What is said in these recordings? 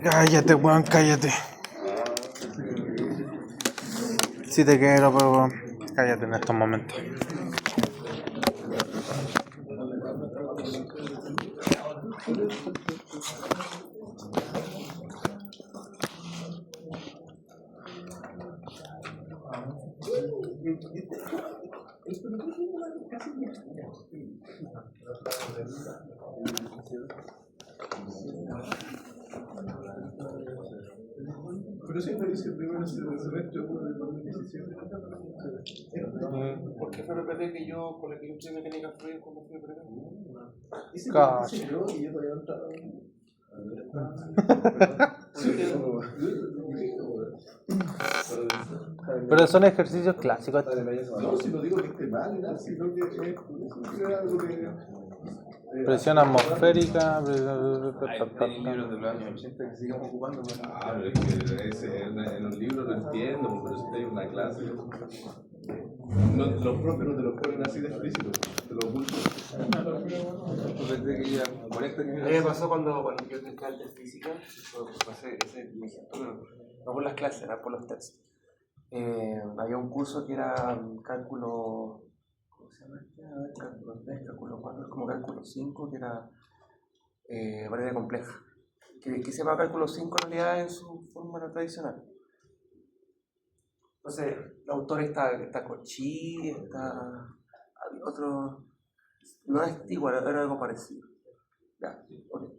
Cállate, weón, cállate. Si te quiero, pero weón, cállate en estos momentos. Pero si dice primero semestre 1 del 2017. ¿Por qué fue repetido que yo, con la que yo estudié mecánica fluida cuando fui a pregar? Dice Cacho. yo y yo todavía no estaba. Pero son ejercicios clásicos. No, si no digo que esté mal, nada, sino que es algo que. Presión atmosférica. Hay libros de los años 80 que sigamos ocupando. Ah, pero es que en los libros lo entiendo, pero si hay una clase. Los profes no te lo ponen así de explícito, te lo ocultan. A mí me pasó cuando yo entré de física, pasé ese no por las clases, era por los textos. Había un curso que era cálculo, ¿cómo se llama? Cálculo 3, cálculo 4, es como cálculo 5, que era variable compleja. Que se llama cálculo 5 en realidad en su forma tradicional. Entonces, los autores está Cauchy, está otro, no es igual, era algo parecido. Ya, okay.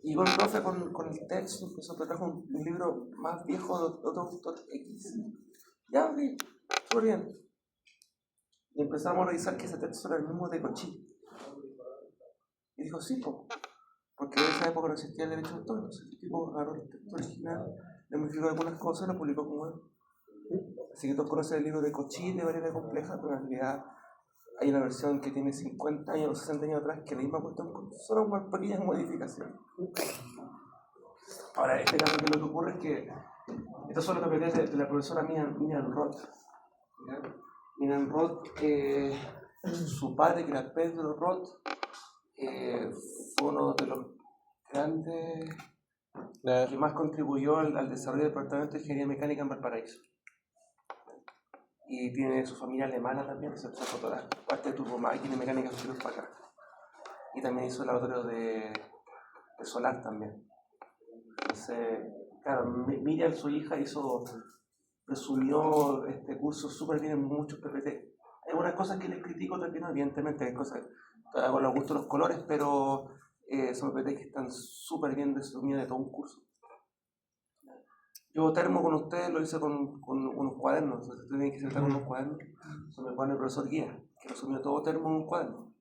Y con el profe con el texto, empezó a traer un libro más viejo de otro autor X. Ya, ok, súper bien. Y empezamos a revisar que ese texto era el mismo de Cauchy. Y dijo, sí, porque en esa época no existía el derecho de autor. Entonces el tipo agarró el texto original, le modificó algunas cosas y lo publicó como él. Así que todos conocen el libro de Cauchy de variable compleja, pero en realidad hay una versión que tiene 50 años o 60 años atrás que la misma cuestión con solo unas pequeñas modificaciones. Ahora, este caso que lo que ocurre es que estos son los PPT de la profesora Minan Roth. Minan Roth, su padre, que era Pedro Roth, fue uno de los grandes que más contribuyó al desarrollo del departamento de ingeniería mecánica en Valparaíso. Y tiene su familia alemana también, se empezó toda la parte de turbomáquina y mecánica fluida para acá. Y también hizo el laboratorio de solar también. Entonces, claro, Miriam, su hija, resumió este curso súper bien en muchos PPT. Hay algunas cosas que les critico, otras que no, evidentemente, hay cosas que hago los gustos los colores, pero son PPT que están súper bien resumidos de todo un curso. Yo termo con ustedes, lo hice con unos cuadernos, ustedes tienen que sentar con unos cuadernos, son el cuaderno del profesor Guía, que resumió todo termo en un cuaderno.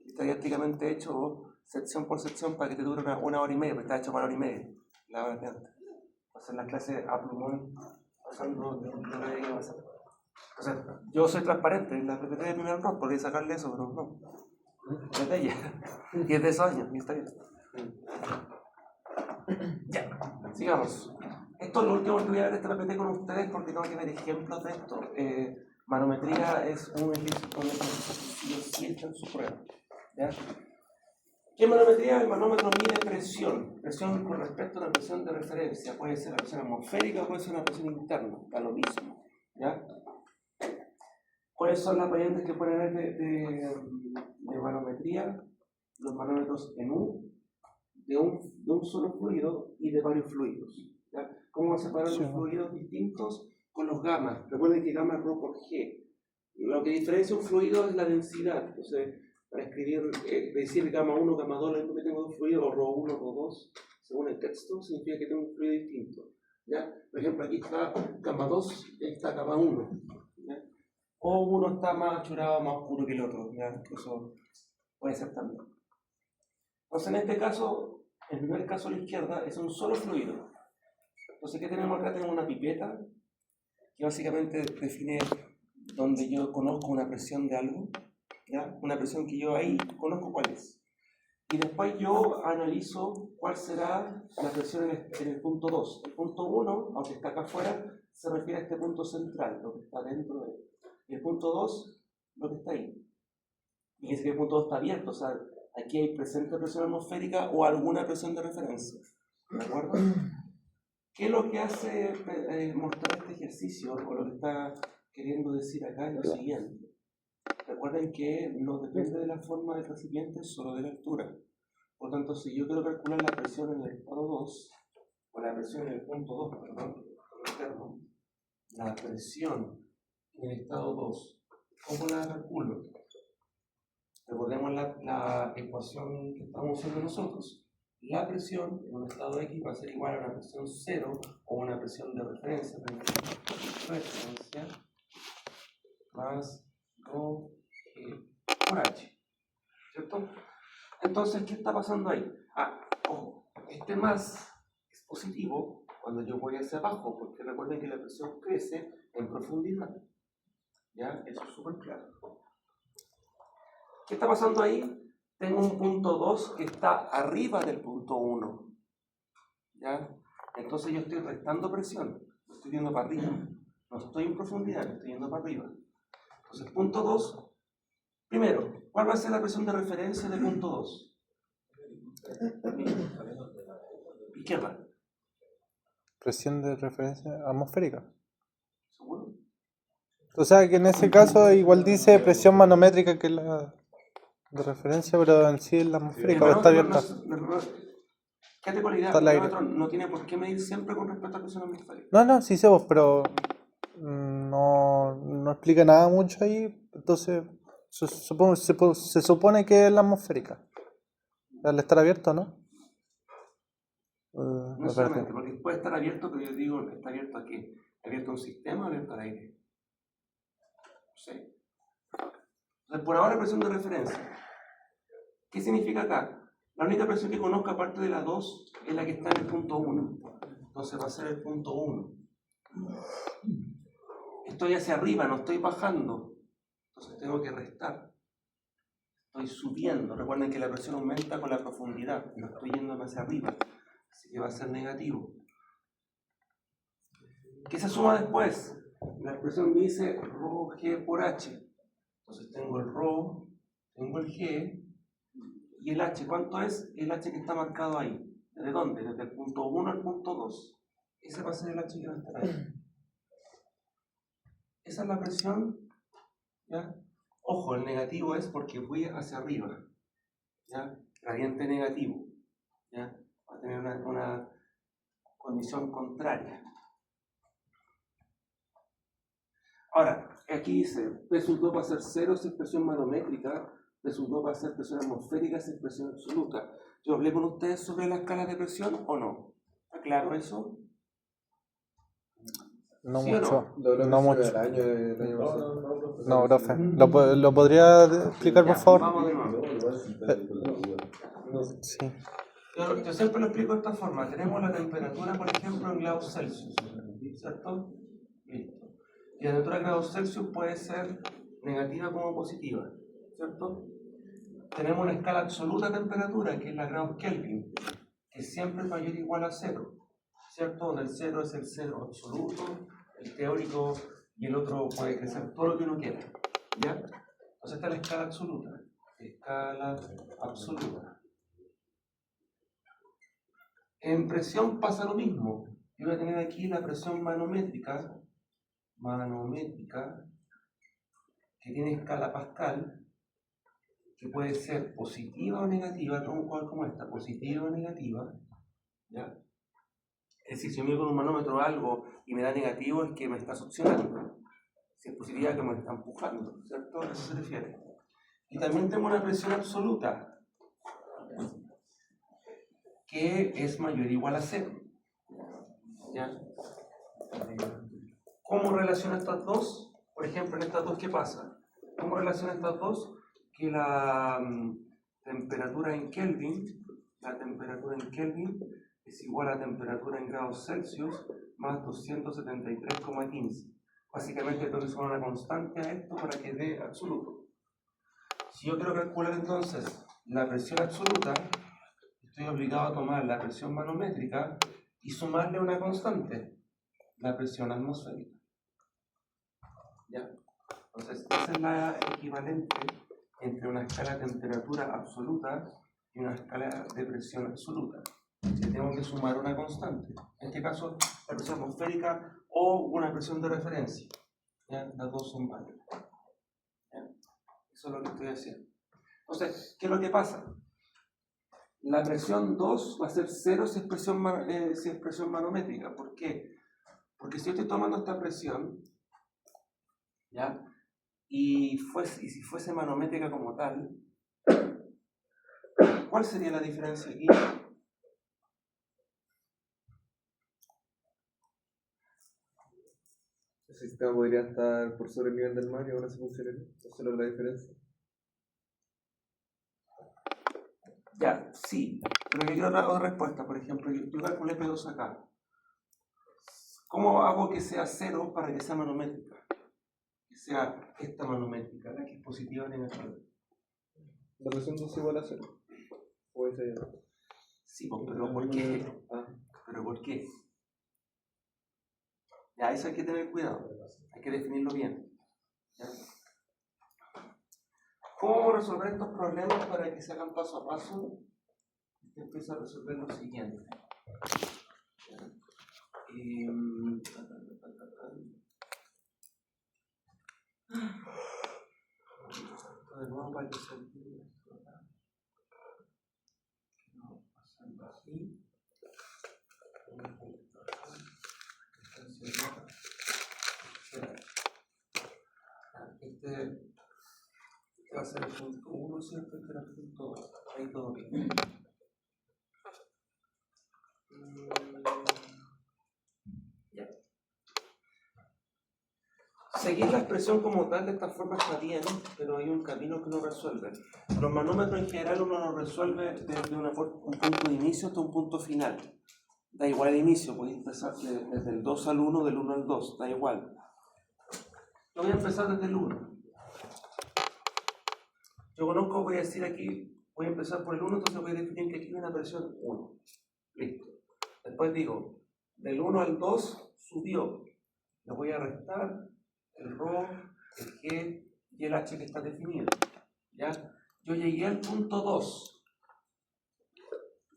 Está didácticamente hecho sección por sección para que te dure una hora y media, porque está hecho para hora y media, la hora de antes. Hacer las clases a plumón, pasando de lo que hay que pasar. Entonces, yo soy transparente, en la PPT de primer rol, podría sacarle eso, pero no. Es de ella, y es de esos años, y está bien. Ya, sigamos. Esto es lo último que voy a ver esta PPT con ustedes porque tengo que ver ejemplos de esto. Manometría es un ejercicio sí hecho en su prueba. ¿Ya? ¿Qué manometría? El manómetro mide presión con respecto a la presión de referencia. Puede ser la presión atmosférica o puede ser una presión interna, da lo mismo. ¿Ya? ¿Cuáles son las variantes que pueden haber de manometría? Los manómetros en de un solo fluido y de varios fluidos. ¿Ya? ¿Cómo separar los fluidos distintos con los gamas? Recuerden que gamma es ρ por g. Lo que diferencia un fluido es la densidad. Entonces, para escribir, decir gamma 1, gamma 2, lo mismo que tengo dos fluidos, o ρ1, ρ2, según el texto, significa que tengo un fluido distinto. ¿Ya? Por ejemplo, aquí está gamma 2 y aquí está gamma 1. ¿Ya? O uno está más achurado, más oscuro que el otro. ¿Ya? Eso puede ser también. Entonces, en este caso, el primer caso a la izquierda es un solo fluido. Entonces, ¿qué tenemos acá? Tenemos una pipeta que básicamente define donde yo conozco una presión de algo, ¿ya? Una presión que yo ahí conozco cuál es. Y después yo analizo cuál será la presión en el punto 2. El punto 1, aunque está acá afuera, se refiere a este punto central, lo que está dentro de él. Y el punto 2, lo que está ahí. Fíjense que el punto 2 está abierto, o sea, Aquí hay presente presión atmosférica o alguna presión de referencia. ¿De acuerdo? ¿Qué es lo que hace mostrar este ejercicio? O lo que está queriendo decir acá es lo siguiente. Recuerden que no depende de la forma del recipiente, solo de la altura. Por tanto, si yo quiero calcular la presión en el estado 2, o la presión en el punto 2, perdón, la presión en el estado 2, ¿cómo la calculo? Recordemos la ecuación que estamos usando nosotros. La presión en un estado X va a ser igual a una presión 0 o una presión de referencia, más rho G por H. ¿Cierto? Entonces, ¿qué está pasando ahí? Ojo, este más es positivo cuando yo voy hacia abajo, porque recuerden que la presión crece en profundidad. ¿Ya? Eso es súper claro. ¿Qué está pasando ahí? Tengo un punto 2 que está arriba del punto 1. ¿Ya? Entonces yo estoy restando presión. Lo estoy viendo para arriba. No estoy en profundidad, estoy yendo para arriba. Entonces, punto 2. Primero, ¿cuál va a ser la presión de referencia de punto 2? Izquierda. Presión de referencia atmosférica. ¿Seguro? O sea que en ese caso igual dice presión manométrica que es la de referencia, pero en sí es la atmosférica, o está abierta. Quédate con la idea, Está el al aire. parámetro no tiene por qué medir siempre con respecto a la presión atmosférica. No, sí sé vos, pero no explica nada mucho ahí, entonces se supone que es la atmosférica. Al estar abierto, ¿no? No solamente, porque puede estar abierto, pero yo digo, ¿está abierto a qué? ¿Abierto a un sistema o abierto al aire? No sé. Entonces, por ahora presión de referencia. ¿Qué significa acá? La única presión que conozco aparte de la 2 es la que está en el punto 1. Entonces va a ser el punto 1. Estoy hacia arriba, no estoy bajando. Entonces tengo que restar. Estoy subiendo. Recuerden que la presión aumenta con la profundidad. No estoy yéndome hacia arriba. Así que va a ser negativo. ¿Qué se suma después? La expresión me dice rho G por H. Entonces tengo el rho, tengo el G y el H. ¿Cuánto es? El H que está marcado ahí. ¿Desde dónde? Desde el punto 1 al punto 2. Ese va a ser el H que va a estar ahí. Esa es la presión. ¿Ya? Ojo, el negativo es porque voy hacia arriba. ¿Ya? Gradiente negativo. ¿Ya? Va a tener una condición contraria. Ahora, aquí dice, P2 va a ser 0 si es presión manométrica, P2 va a ser presión atmosférica si es presión absoluta. ¿Yo hablé con ustedes sobre la escala de presión o no? ¿Está claro eso? No ¿Sí mucho. o no? No mucho. El año pasado. No, profe. ¿Lo podría explicar, por favor? Vamos de nuevo. Sí. Yo siempre lo explico de esta forma. Tenemos la temperatura, por ejemplo, en grados Celsius. ¿Cierto? Listo. Y la temperatura en grados Celsius puede ser negativa como positiva. ¿Cierto? Tenemos una escala absoluta de temperatura, que es la grados Kelvin, que siempre es mayor o igual a 0. ¿Cierto? Donde el 0 es el 0 absoluto, el teórico, y el otro puede crecer todo lo que uno quiera. ¿Ya? Entonces está la escala absoluta. Escala absoluta. En presión pasa lo mismo. Yo voy a tener aquí la presión manométrica, que tiene escala Pascal, que puede ser positiva o negativa, como esta, positiva o negativa. ¿Ya? Es decir, si yo mido con un manómetro algo y me da negativo, es que me está succionando. Si es positiva, que me está empujando, ¿cierto? A eso se refiere. Y también tengo una presión absoluta, que es mayor o igual a 0. ¿Ya? ¿Cómo relaciona estas dos? Por ejemplo, en estas dos, ¿qué pasa? ¿Cómo relaciona estas dos? Que la temperatura en Kelvin es igual a temperatura en grados Celsius más 273,15. Básicamente tengo que sumar una constante a esto para que dé absoluto. Si yo quiero calcular entonces la presión absoluta, estoy obligado a tomar la presión manométrica y sumarle una constante, la presión atmosférica. ¿Ya? Entonces, esa es la equivalente entre una escala de temperatura absoluta y una escala de presión absoluta. Le tengo que sumar una constante, en este caso la presión atmosférica o una presión de referencia. ¿Ya? Las dos son válidas. ¿Ya? Eso es lo que estoy haciendo. Entonces, ¿qué es lo que pasa? La presión 2 va a ser 0 si es presión manométrica. ¿Por qué? Porque si yo estoy tomando esta presión, ¿ya? Y si fuese manométrica como tal, ¿cuál sería la diferencia aquí? El sistema podría estar por sobre el nivel del mar y ahora se funcionaría. Eso es la diferencia. Ya, sí, pero yo quiero otra respuesta. Por ejemplo, yo calculé P2 acá. ¿Cómo hago que sea 0 para que sea manométrica? Que sea esta manométrica, la que es positiva o negativa. La presión 2 es igual a 0. O esa ya. Sí, pues, pero ¿por qué? ¿Pero por qué? Ya, eso hay que tener cuidado. Hay que definirlo bien. ¿Ya? ¿Cómo resolver estos problemas para que se hagan paso a paso? Usted empieza a resolver lo siguiente. De nuevo para que se olvide esto. No, pasando así. Este va a ser el punto 1, ¿cierto? Este era el punto 2. Ahí todo bien. Ya. Seguir la expresión como tal de esta forma está bien, pero hay un camino que no resuelve. Los manómetros en general uno lo resuelve desde un punto de inicio hasta un punto final. Da igual el inicio, podéis empezar desde el 2 al 1, del 1 al 2, da igual. Yo voy a empezar desde el 1. Yo conozco, voy a decir aquí, voy a empezar por el 1, entonces voy a definir que aquí hay una presión 1. Listo. Después digo, del 1 al 2 subió. Le voy a restar el ρ, el g y el h que está definido. ¿Ya? Yo llegué al punto 2.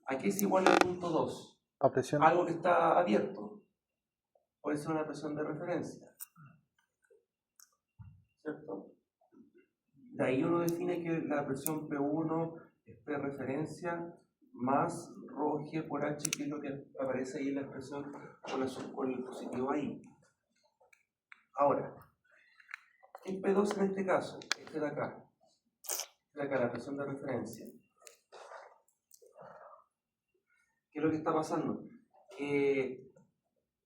Aquí es igual al punto 2. A presión. Algo que está abierto. Puede ser una presión de referencia. ¿Cierto? De ahí uno define que la presión P1 es P referencia más ρg por h, que es lo que aparece ahí en la expresión con el positivo ahí. Ahora, el P2 en este caso, este de acá, la presión de referencia. ¿Qué es lo que está pasando? Que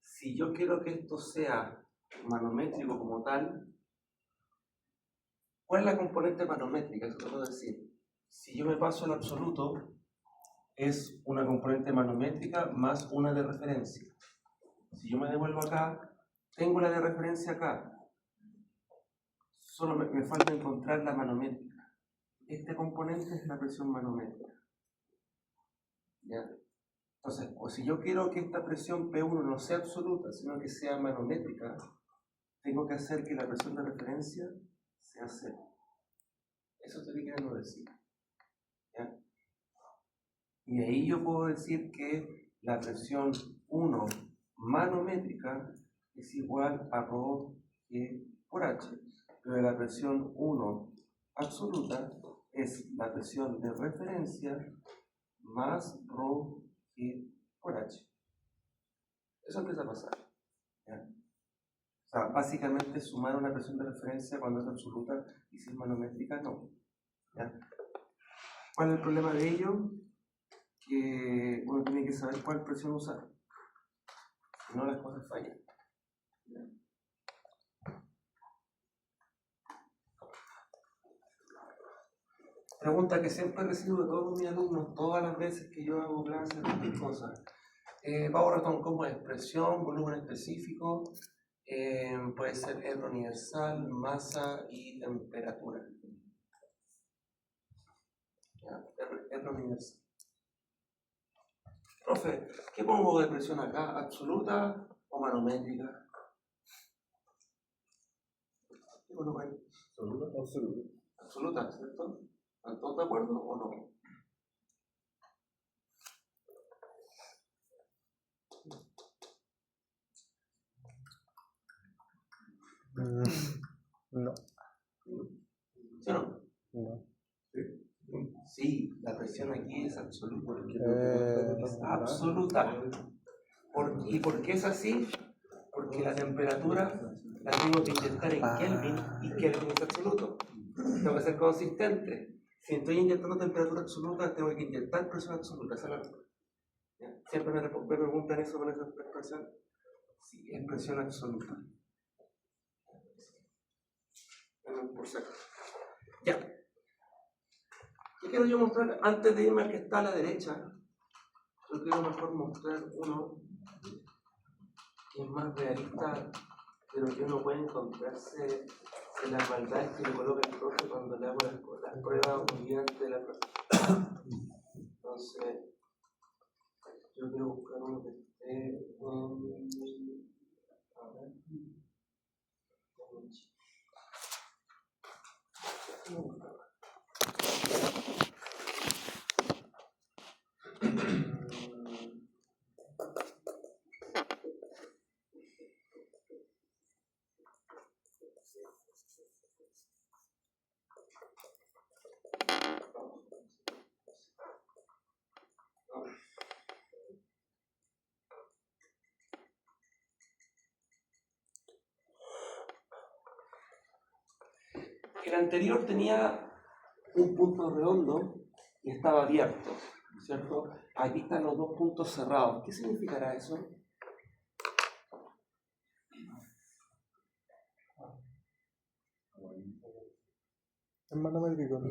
si yo quiero que esto sea manométrico como tal, ¿cuál es la componente manométrica? Eso te puedo decir. Si yo me paso al absoluto, es una componente manométrica más una de referencia. Si yo me devuelvo acá, tengo la de referencia acá. Solo me falta encontrar la manométrica. Este componente es la presión manométrica. ¿Ya? Entonces, o si yo quiero que esta presión P1 no sea absoluta, sino que sea manométrica, tengo que hacer que la presión de referencia sea 0. Eso estoy queriendo decir. ¿Ya? Y ahí yo puedo decir que la presión 1 manométrica es igual a ρ g por h, pero la presión 1 absoluta es la presión de referencia más ρ g por h. Eso empieza a pasar. ¿Ya? O sea, básicamente sumar una presión de referencia cuando es absoluta y si es manométrica no. ¿Ya? ¿Cuál es el problema de ello? Que uno tiene que saber cuál presión usar. Si no, las cosas fallan. ¿Ya? Pregunta que siempre recibo de todos mis alumnos, todas las veces que yo hago clases de estas cosas. Powerton, ¿cómo es? Presión, volumen específico, puede ser R universal, masa y temperatura. ¿Ya? R universal. Profe, ¿qué pongo de presión acá? ¿Absoluta o manométrica? ¿Qué pongo ahí? Absoluto. absoluta, ¿cierto? ¿Están todos de acuerdo o no? No. ¿Sí o no? No. Sí, la presión aquí es absoluta. Eh, Es absoluta. ¿Y por qué es así? Porque la temperatura la tengo que inyectar en Kelvin y Kelvin es absoluto. Tengo que ser consistente. Si estoy inyectando temperatura absoluta, tengo que inyectar presión absoluta. Esa es la respuesta. ¿Ya? Siempre me preguntan eso con esa expresión. Sí, es presión absoluta. Por si acaso. Ya. ¿Qué quiero yo mostrar? Antes de irme al que está a la derecha, yo quiero mejor mostrar uno que es más realista, pero que uno puede encontrarse en las maldades que le coloca el profe cuando le hago las pruebas mediante la prueba. Entonces, yo quiero buscar uno que esté a ver. El anterior tenía un punto redondo y estaba abierto, ¿cierto? Aquí están los dos puntos cerrados. ¿Qué significará eso? Es manométrico.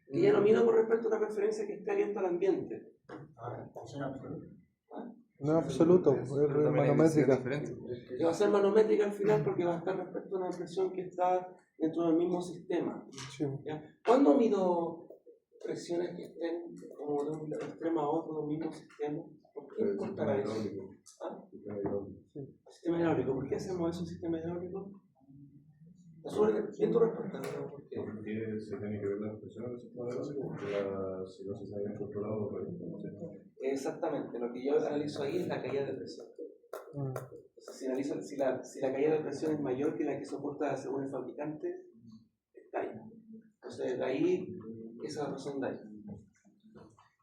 Y ya no mido con respecto a una referencia que esté abierta al ambiente. No es absoluto, es manométrica. Que va a ser manométrica al final porque va a estar respecto a una presión que está dentro del mismo sistema. Sí. ¿Ya? ¿Cuándo mido presiones que estén como de un extremo a otro del mismo sistema? ¿Por qué importará eso? ¿Ah? Sistema hidráulico. ¿Por qué hacemos eso en sistema hidráulico? ¿Quién tu respuesta? ¿Por qué? Porque se tiene que ver la presión del sistema hidráulico, porque si no se sabe controlado por el sistema. Exactamente, lo que yo analizo ahí es la caída de presión. Entonces, si analizo si la caída de presión es mayor que la que soporta según el fabricante, estalla. Entonces, de ahí, esa es la razón de ahí.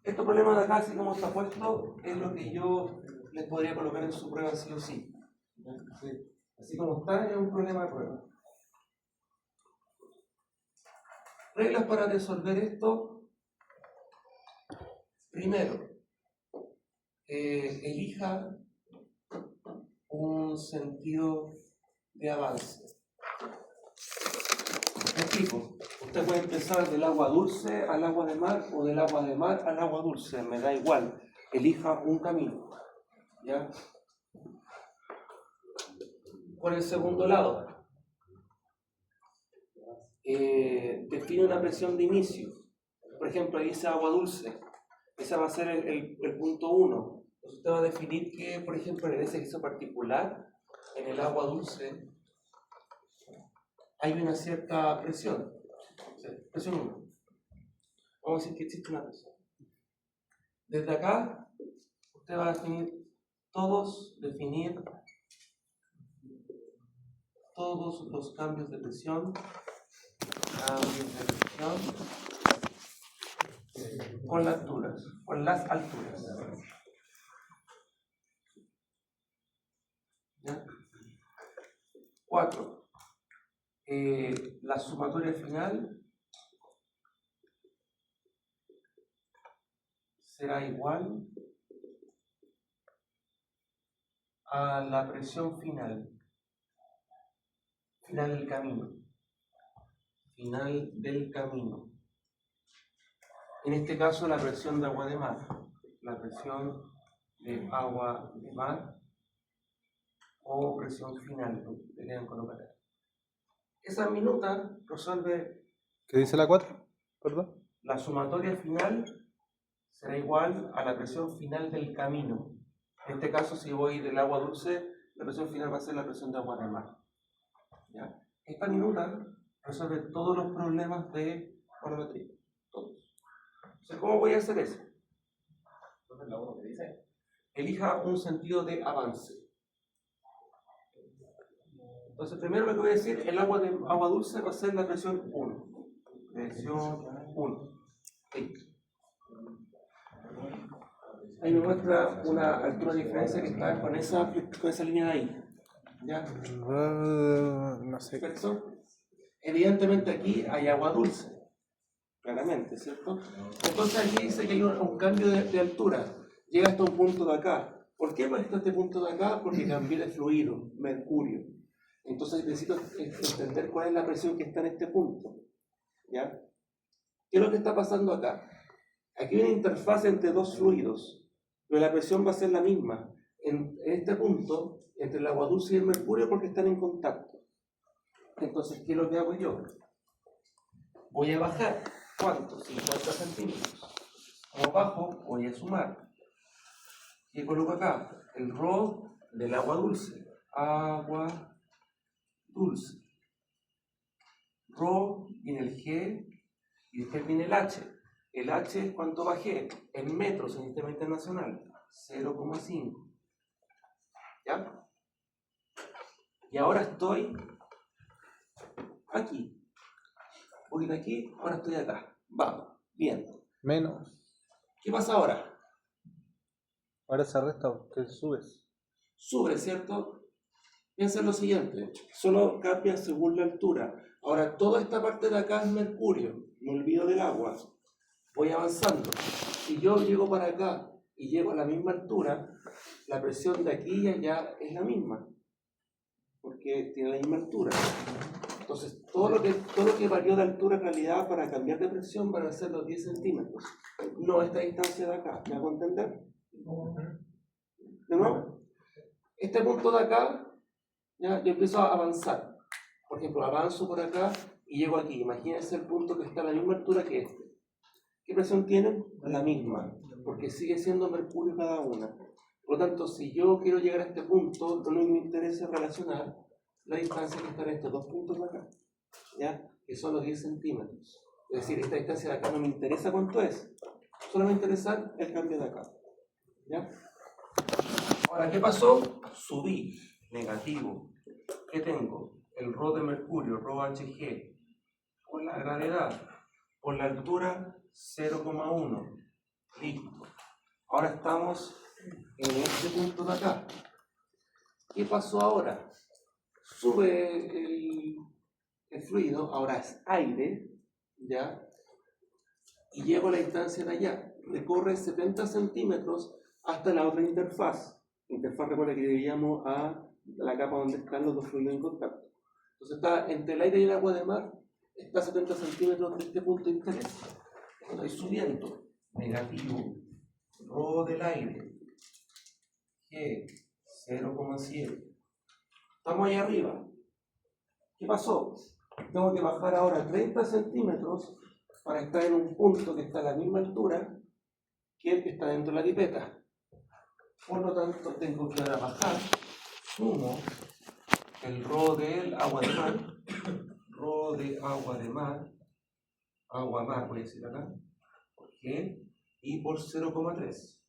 Este problema de acá, así como está puesto, es lo que yo les podría colocar en su prueba sí o sí. Así como está, es un problema de prueba. Reglas para resolver esto. Primero, elija un sentido de avance. Me explico. Usted puede empezar del agua dulce al agua de mar o del agua de mar al agua dulce. Me da igual. Elija un camino. ¿Ya? Por el segundo lado, define una presión de inicio. Por ejemplo, ahí dice agua dulce. Ese va a ser el punto 1. Entonces usted va a definir que, por ejemplo, en ese ejercicio particular, en el agua dulce, hay una cierta presión. Presión 1. Vamos a decir que existe una presión. Desde acá, usted va a definir todos los cambios de presión, con las alturas. ¿Ya? 4. La sumatoria final será igual a la presión final del camino. Final del camino. En este caso, la presión de agua de mar. La presión de agua de mar o presión final, lo que ustedes quieran colocar. Esa minuta resuelve. ¿Qué dice la 4? ¿Perdón? La sumatoria final será igual a la presión final del camino. En este caso, si voy del agua dulce, la presión final va a ser la presión de agua de mar. ¿Ya? Esta minuta resuelve todos los problemas de manometría. Todos. Entonces, ¿cómo voy a hacer eso? Entonces la uno que dice. Elija un sentido de avance. Entonces, primero lo que voy a decir, el agua dulce va a ser la presión 1. Presión 1. Ahí me muestra una altura de diferencia que está con esa línea de ahí. ¿Ya? No sé. ¿Perfecto? Evidentemente aquí hay agua dulce. Claramente, ¿cierto? Entonces aquí dice que hay un cambio de altura. Llega hasta un punto de acá. ¿Por qué hasta este punto de acá? Porque cambié de fluido, mercurio. Entonces necesito entender cuál es la presión que está en este punto. ¿Ya? ¿Qué es lo que está pasando acá? Aquí hay una interfaz entre dos fluidos, pero la presión va a ser la misma en este punto entre el agua dulce y el mercurio porque están en contacto. Entonces, ¿qué es lo que hago yo? Voy a bajar, ¿cuánto? 50 centímetros. Como bajo, voy a sumar. ¿Qué coloco acá? El ρ del agua dulce. Agua dulce. Ρ viene el G y después viene el H. El H es cuánto bajé en metros en el sistema internacional. 0,5. ¿Ya? Y ahora estoy aquí. Voy de aquí, ahora estoy acá. Vamos, bien. Menos. ¿Qué pasa ahora? Ahora se resta porque subes. Sube, ¿cierto? Piensa en lo siguiente, solo cambia según la altura. Ahora, toda esta parte de acá es mercurio, me olvido del agua. Voy avanzando. Si yo llego para acá y llego a la misma altura, la presión de aquí y allá es la misma, porque tiene la misma altura. Entonces, todo lo que varió de altura en realidad para cambiar de presión van a ser los 10 centímetros. No esta distancia de acá, ¿me hago entender? ¿De nuevo? Este punto de acá, ¿ya? Yo empiezo a avanzar. Por ejemplo, avanzo por acá y llego aquí. Imagínense el punto que está a la misma altura que este. ¿Qué presión tienen? La misma, porque sigue siendo mercurio cada una. Por lo tanto, si yo quiero llegar a este punto, lo único que me interesa es relacionar la distancia que está en estos dos puntos de acá, ¿ya? Que son los 10 centímetros. Es decir, esta distancia de acá no me interesa cuánto es, solo me interesa el cambio de acá, ¿ya? Ahora, ¿qué pasó? Subí, negativo. ¿Qué tengo? El ρ de mercurio, ρHg, por la gravedad, por la altura 0,1. Listo. Ahora estamos en este punto de acá. ¿Qué pasó ahora? Sube el fluido, ahora es aire, ¿ya? Y llego a la distancia de allá. Recorre 70 centímetros hasta la otra interfaz. Interfaz, recuerda que dividíamos a la capa donde están los dos fluidos en contacto. Entonces está entre el aire y el agua de mar, está a 70 centímetros de este punto de interés. Estoy subiendo, negativo, ρ del aire, G, 0,7. Estamos ahí arriba. ¿Qué pasó? Tengo que bajar ahora 30 centímetros para estar en un punto que está a la misma altura que el que está dentro de la pipeta. Por lo tanto, tengo que ahora bajar, sumo el ρ del agua de mar, ρ de agua mar, voy a decir acá, por G, y por 0,3.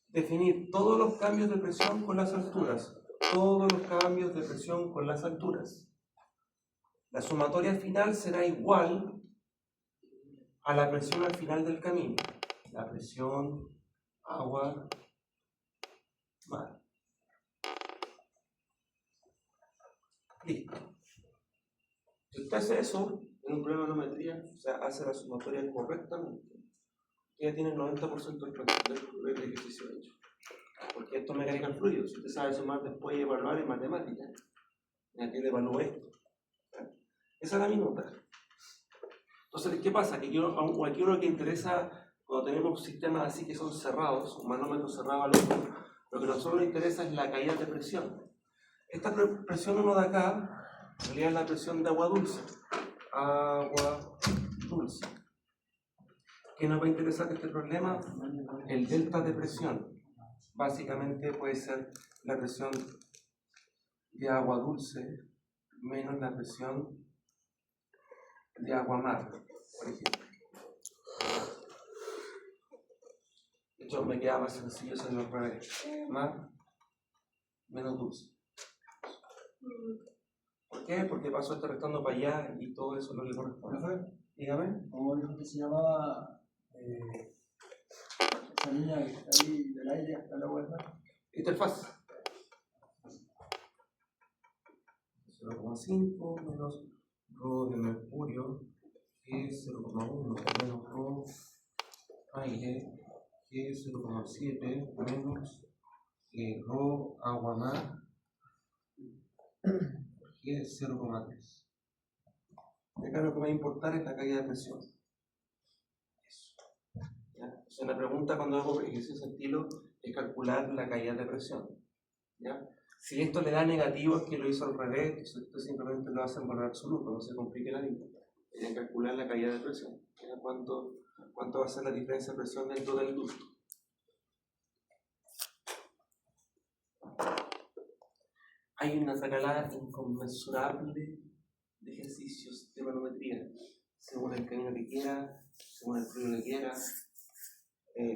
Definir todos los cambios de presión con las alturas. Todos los cambios de presión con las alturas. La sumatoria final será igual a la presión al final del camino. La presión, agua, mar. Listo. Si usted hace eso en un problema de manometría, o sea, hace la sumatoria correctamente, ya tiene el 90% del ejercicio hecho. Porque esto es mecánica del fluido. Si usted sabe sumar después y evaluar en matemáticas, aquí le evalúo esto. Esa es la minuta. Entonces, ¿qué pasa? Que aquí uno que interesa, cuando tenemos sistemas así que son cerrados, un manómetro cerrado al otro, lo que a nosotros nos interesa es la caída de presión. Esta presión 1 de acá, en realidad es la presión de agua dulce. Agua dulce. ¿Qué nos va a interesar de este problema? El delta de presión. Básicamente puede ser la presión de agua dulce menos la presión de agua mar, por ejemplo. De hecho, me queda más sencillo hacerlo al revés. Mar menos dulce. ¿Por qué? Porque pasó este restando para allá y todo eso no le corresponde. Dígame. ¿Cómo dijo que se llamaba esa niña que está ahí del aire hasta la vuelta? Interfaz. 0,5 menos rho de mercurio, que es 0,1 menos rho aire, que es 0,7 menos rho agua mar, que es 0,3. Acá lo que va a importar es la caída de presión. Eso. ¿Ya? Entonces la pregunta cuando hago ejercicio de estilo es calcular la caída de presión. ¿Ya? Si esto le da negativo es que lo hizo al revés, entonces esto simplemente lo hace en valor absoluto, no se complique la vida. Hay que calcular la caída de presión. ¿Ya? ¿Cuánto va a ser la diferencia de presión dentro del ducto? Hay una escalada inconmensurable de ejercicios de manometría, según el camino que quiera, según el fluido que quiera.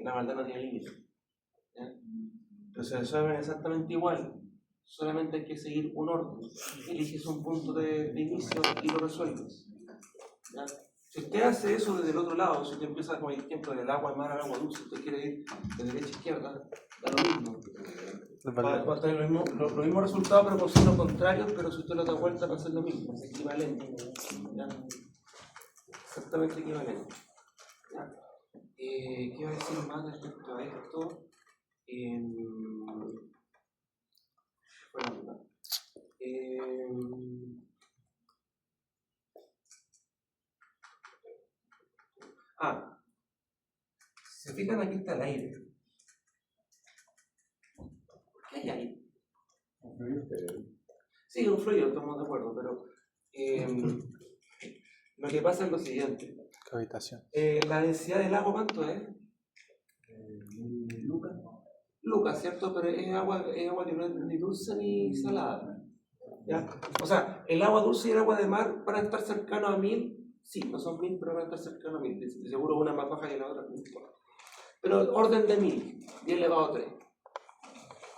La maldad no tiene límite. Pero se resuelven exactamente igual, solamente hay que seguir un orden. Eliges un punto de inicio y lo resuelves. ¿Ya? Si usted hace eso desde el otro lado, si usted empieza con el ejemplo del agua de mar al agua dulce, usted quiere ir de derecha a izquierda, da lo mismo. Va a tener los mismos resultados, pero con signos contrarios, pero si usted lo da vuelta va a ser lo mismo, es equivalente. ¿Ya? Exactamente equivalente. ¿Ya? ¿Qué iba a decir más respecto a esto? Si se fijan, aquí está el aire. ¿Por qué hay aire? Sí, un fluido, estamos de acuerdo, pero lo que pasa es lo siguiente. Cavitación. La densidad del agua, ¿cuánto es? Lucas, ¿cierto? Pero es agua que no es ni dulce ni salada. ¿Ya? O sea, el agua dulce y el agua de mar para estar cercano a 1000, sí, no son 1000, pero van a estar cercano a 1000. De seguro una más baja que la otra, no importa. Pero orden de 1000, 10 elevado a 3.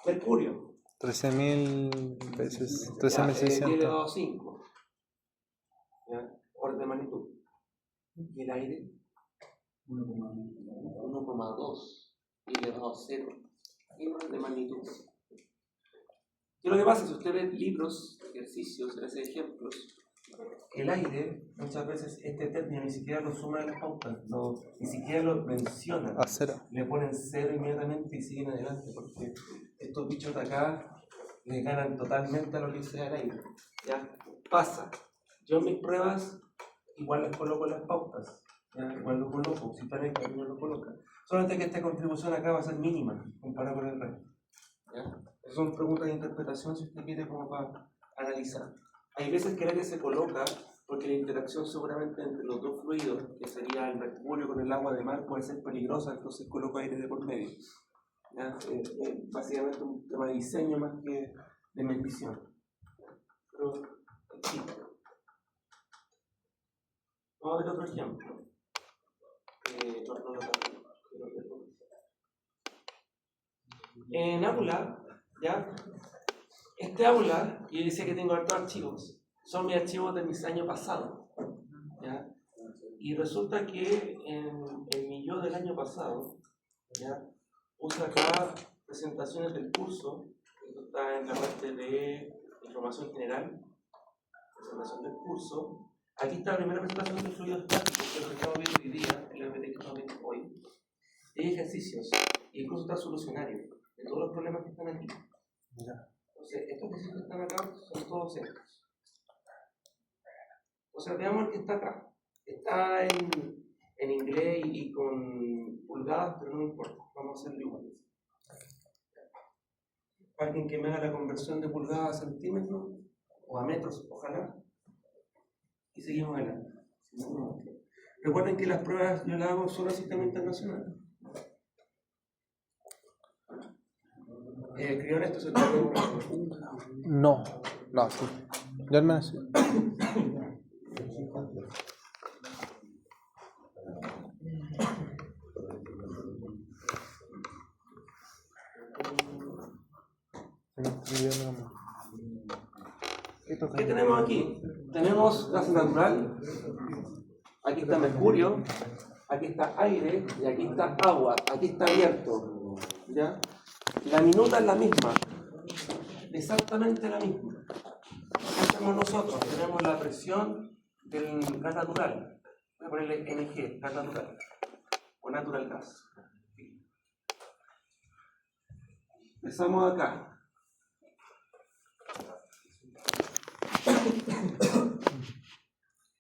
Mercurio. 13.000 veces, 10 13.600. elevado a 5. ¿Ya? Orden de magnitud. Y el aire, 1,2 y elevado a 0. Y orden de magnitud. ¿Qué es lo que pasa? Si usted ve libros, ejercicios, hace ejemplos, el aire, muchas veces este término ni siquiera lo suma en las pautas, ni siquiera lo mencionan. A 0. Le ponen 0 inmediatamente y siguen adelante, porque estos bichos de acá le ganan totalmente a lo que sea el aire. ¿Ya? Pasa. Yo en mis pruebas igual les coloco en las pautas. ¿Ya? Igual lo coloco, si están en el camino lo colocan. Solamente que esta contribución acá va a ser mínima comparada con el resto. ¿Ya? Son preguntas de interpretación si usted quiere como para analizar. Hay veces que el aire se coloca porque la interacción seguramente entre los dos fluidos, que sería el mercurio con el agua de mar, puede ser peligrosa, entonces coloco aire de por medio. Básicamente un tema de diseño más que de medición. Pero, sí. Vamos a ver otro ejemplo. En aula, ¿ya? Este aula, yo decía que tengo hartos archivos, son mis archivos de mis años pasados, ¿ya? Y resulta que en mi yo del año pasado, ¿ya? Puse acá presentaciones del curso, esto está en la parte de información general, presentación del curso. Aquí está la primera presentación de fluidos estáticos, que es lo que estamos viendo hoy día, el MPT que estamos viendo hoy. Hay ejercicios, y el curso está solucionario de todos los problemas que están aquí. Entonces, estos ejercicios que están acá son todos estos. Entonces, veamos el que está acá. Está en inglés y con pulgadas, pero no me importa, vamos a hacerlo igual. Alguien que me haga la conversión de pulgadas a centímetros o a metros, ojalá. Y seguimos adelante. Recuerden que las pruebas yo las hago solo al sistema internacional. ¿Escribieron esto? ¿Se lo No, No, sí. Ya al menos sí. ¿Qué tenemos aquí? Tenemos gas natural, aquí está mercurio, aquí está aire y aquí está agua, aquí está abierto. ¿Ya? La minuta es la misma, exactamente la misma. ¿Qué hacemos nosotros? Tenemos la presión del gas natural. Voy a ponerle NG, gas natural, o natural gas. Empezamos acá.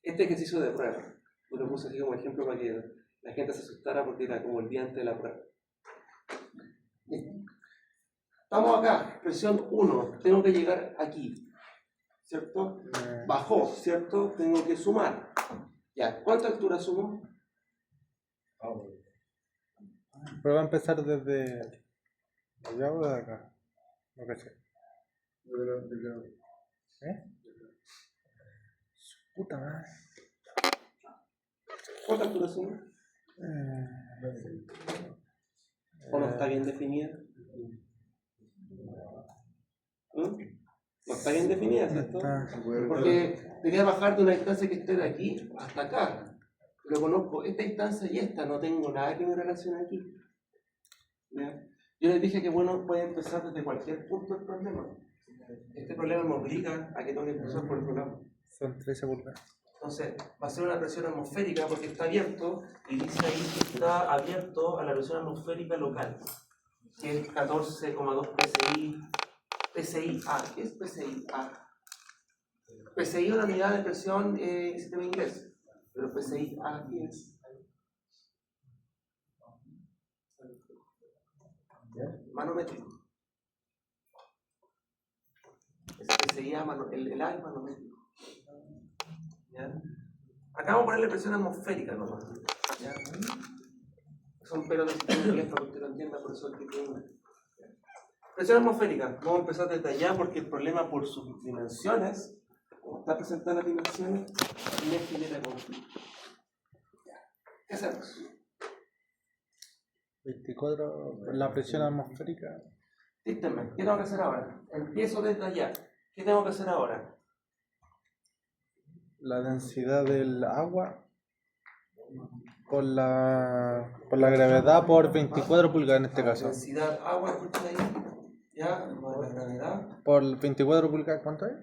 Este ejercicio de prueba, yo lo puse así como ejemplo para que la gente se asustara porque era como el día antes de la prueba. Estamos acá, presión 1, tengo que llegar aquí, ¿cierto? Bajó, ¿cierto? Tengo que sumar. Ya, ¿cuánta altura sumo? Pero va a empezar desde allá o de acá. Lo que sea. ¿Eh? Puta madre. ¿Cuánta altura sumo? ¿O no está bien definida? ¿Mm? No está bien definida, ¿cierto? Porque debería bajar de una distancia que esté de aquí hasta acá. Pero conozco esta distancia y esta, no tengo nada que me relacione aquí. ¿Ya? Yo les dije que bueno, puede empezar desde cualquier punto del problema. Este problema me obliga a que tengo que empezar por el programa. Son 13 pulgadas. Entonces, va a ser una presión atmosférica porque está abierto y dice ahí que está abierto a la presión atmosférica local, que es 14,2 PSI. PSI-A. ¿Qué es PSI-A? PSI es una unidad de presión en sistema inglés, pero PSI-A, ¿qué es? Manométrico. Es PSI-A, el A es manométrico. ¿Ya? Acá vamos a ponerle presión atmosférica nomás. ¿Ya? Son pelos de sistema inglés para que usted lo entienda, por eso el que tiene. Presión atmosférica. Vamos a empezar desde allá porque el problema por sus dimensiones, como está presentada las dimensiones, me genera conflicto. ¿Qué hacemos? 24, la presión atmosférica. Dígame, ¿qué tengo que hacer ahora? Empiezo desde allá. ¿Qué tengo que hacer ahora? La densidad del agua por la gravedad por 24 pulgadas en este caso. Densidad agua, escucha ahí. ¿Ya? Por la gravedad. Por 24 pulgadas, ¿cuánto es?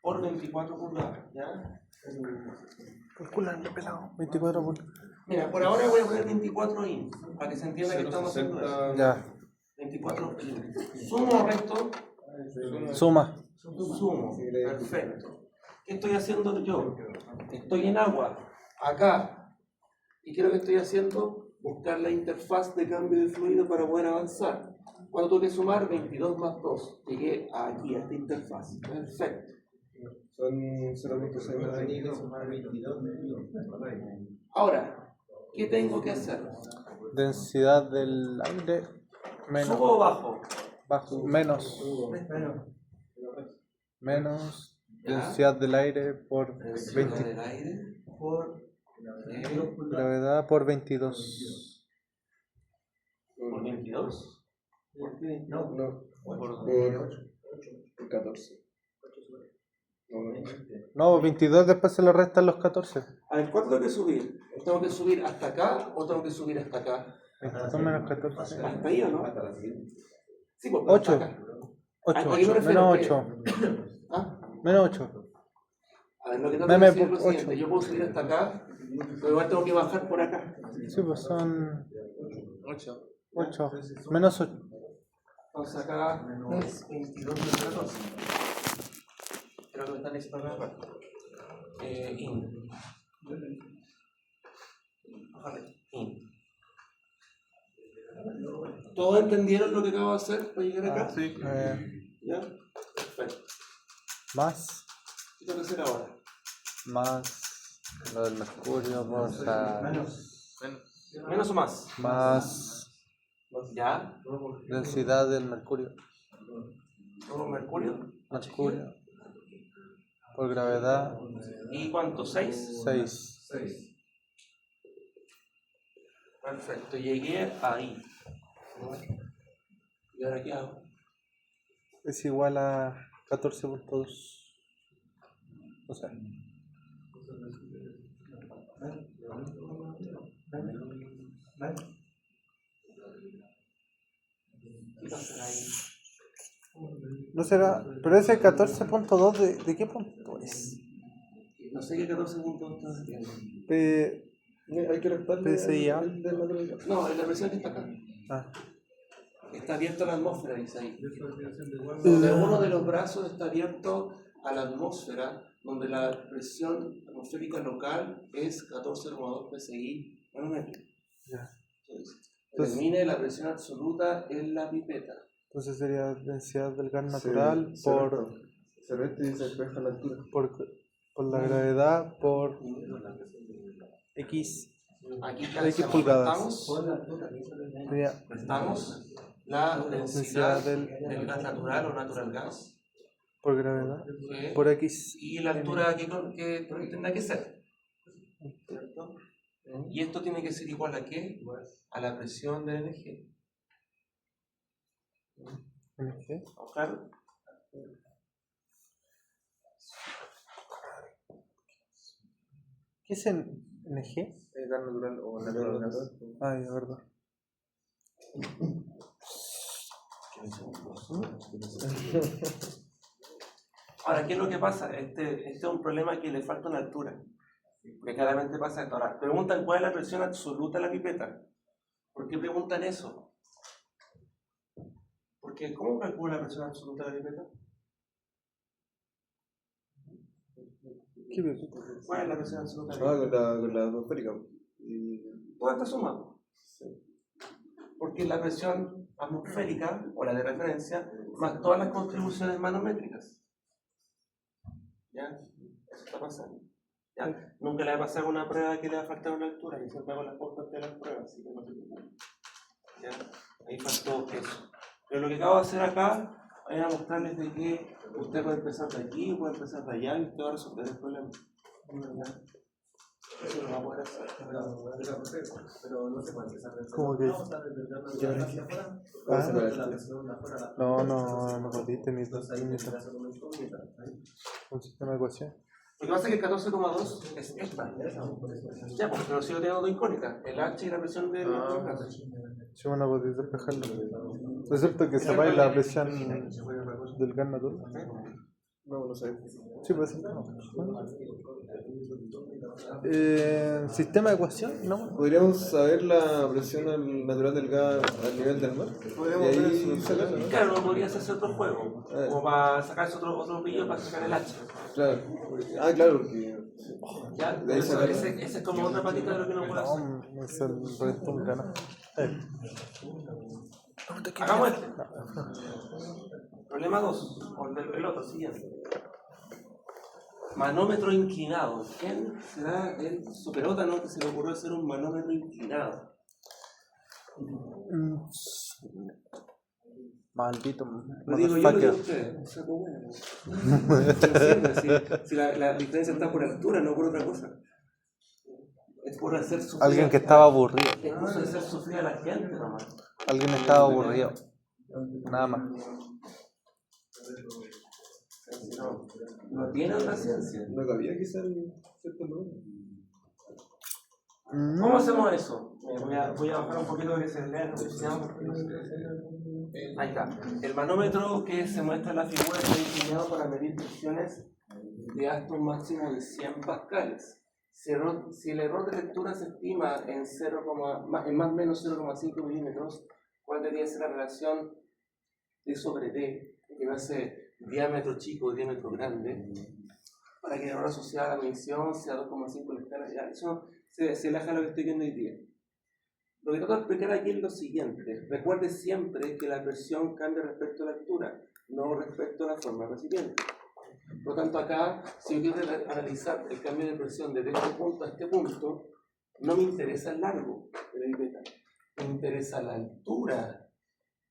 Por 24 pulgadas. ¿Ya? Calculando, pelado. 24 pulgadas. Mira, por ahora voy a poner 24 in, para que se entienda que estamos haciendo eso. Ya. 24 in. ¿Sumo o resto? Suma. Sumo. Perfecto. ¿Qué estoy haciendo yo? Estoy en agua, acá. ¿Y qué es lo que estoy haciendo? Buscar la interfaz de cambio de fluido para poder avanzar. ¿Cuánto tengo que sumar? 22 más 2. Llegué aquí, a esta interfaz. Perfecto. Son 0.6 sumar 22 Ahora, ¿qué tengo que hacer? Densidad del aire menos. ¿Subo o bajo? Bajo, menos densidad del aire por Densidad 20. del aire por Gravedad por 22. ¿Por 22? ¿Por qué 22? No, por 14. No, 22 después se le restan los 14. A ver, ¿cuánto tengo que subir? ¿Tengo que subir hasta acá o tengo que subir hasta acá? 22 menos 14. ¿Hasta ahí o no? Sí, pues, 8. hasta acá. 8. ¿A qué me refiero? Menos ¿Qué? 8. ¿Ah? Menos 8. A ver, lo que tengo que Meme decir es lo por siguiente. 8. Yo puedo subir hasta acá, pero igual tengo que bajar por acá. Sí, pues son 8. Menos 8. Entonces acá es 22 menos 14. Creo que me están necesitando una parte. In. Bájale. In. ¿Todos entendieron lo que acabo de hacer para llegar acá? Sí. ¿Ya? Perfecto. Más ¿Qué tengo que hacer ahora? lo del mercurio, vamos a ¿Menos o más? más ¿Ya? densidad del mercurio. ¿Todo mercurio? Mercurio. Por gravedad, ¿Y cuánto? ¿6? 6. 6. Perfecto, llegué ahí. ¿Y ahora qué hago? Es igual a 14.2. O sea, ¿Qué pasará ahí? no será. Pero ese 14.2, ¿de qué punto es? No sé qué 14 puntos estás haciendo. Hay que restarle PSIA. el de naturaleza. No, es la presión que está acá. Ah. Está abierto a la atmósfera, dice ahí. Donde uno de los brazos está abierto a la atmósfera, donde la presión atmosférica local es 14,2 psi manométrico. Ya. Determine la presión absoluta en la pipeta. Entonces sería densidad del gas natural por Se resta y se despeja la altura. por la gravedad por X. Aquí X pulgadas. Sería restamos la densidad densidad del gas natural o natural gas. por gravedad ¿Sí? por X. Y la altura que tendrá que ser. ¿Cierto? Y esto tiene que ser igual a ¿qué? A la presión del NG. NG. Claro. ¿Qué es NG? Gas natural o natural gas. Ay, de verdad. Ahora, ¿qué es lo que pasa? Este es un problema que le falta una altura. Porque claramente pasa esto. Ahora, preguntan cuál es la presión absoluta de la pipeta. ¿Por qué preguntan eso? Porque, ¿cómo calcula la presión absoluta de la pipeta? ¿Qué pipeta? ¿Cuál es la presión absoluta de Ah, la pipeta? con la atmosférica. Y Toda esta suma. Porque la presión atmosférica, o la de referencia, más todas las contribuciones manométricas. ¿Ya? Eso está pasando. ¿Ya? Nunca le va a pasar una prueba que le va a faltar una altura, y siempre hago las fotos de las pruebas, así que no se preocupen. ¿Ya? Ahí faltó eso. Pero lo que acabo de hacer acá es a mostrarles de que usted puede empezar de aquí, puede empezar de allá, y usted va a resolver el problema. ¿Ya? Eso lo va a poder hacer. Pero no se puede empezar de ¿Cómo que? Ah, No perdiste ni un sistema de ecuación. Lo que pasa es que el 14,2 es esta. Ya, pues, pero sigo teniendo dos incógnitas, el H y la presión del gas. Si bueno, podéis despejarlo. Excepto que sepáis la presión del gas natural. no sé. Sí, pues sí. Sistema de ecuación, ¿no? ¿Podríamos saber la presión natural del gas al nivel del mar? Podríamos Y ver ahí eso. sacarlo, ¿no? Claro, podría hacerse otro juego, como para sacarse otro brillo para sacar el H. Claro. Ah, claro, porque ¿Ya? De ahí Eso, sacarlo. ese es como otra patita de lo que no puedo hacer. No, es el resto un canal. Hagamos este. Problema 2, o el otro, siguiente. Manómetro inclinado. ¿Quién será el superótano que se le ocurrió hacer un manómetro inclinado? Maldito. Lo digo yo, lo digo motherfucker. usted. Saco bueno. Se entiende, si la diferencia está por altura, no por otra cosa. Es por hacer sufrir. Alguien que estaba aburrido. Es por hacer sufrir a la gente nomás. Alguien estaba aburrido. Nada más. No tiene otra ciencia. no cabía quizá en cierto lugar. ¿Cómo hacemos eso? Voy a bajar un poquito para que se lea lo que decíamos. Ahí está. El manómetro que se muestra en la figura está diseñado para medir presiones de hasta un máximo de 100 pascales. Si el error de lectura se estima en más o menos 0,5 milímetros, ¿cuál debería ser la relación D sobre D, que va a ser diámetro chico o diámetro grande, para que el error asociado a la medición sea 2,5 en la escala? Ya, eso se aleja de lo que estoy viendo hoy día. Lo que trato de explicar aquí es lo siguiente. Recuerde siempre que la presión cambia respecto a la altura, no respecto a la forma del recipiente. Por lo tanto, acá, si yo quiero analizar el cambio de presión desde este punto a este punto, no me interesa el largo de la pipeta, me interesa la altura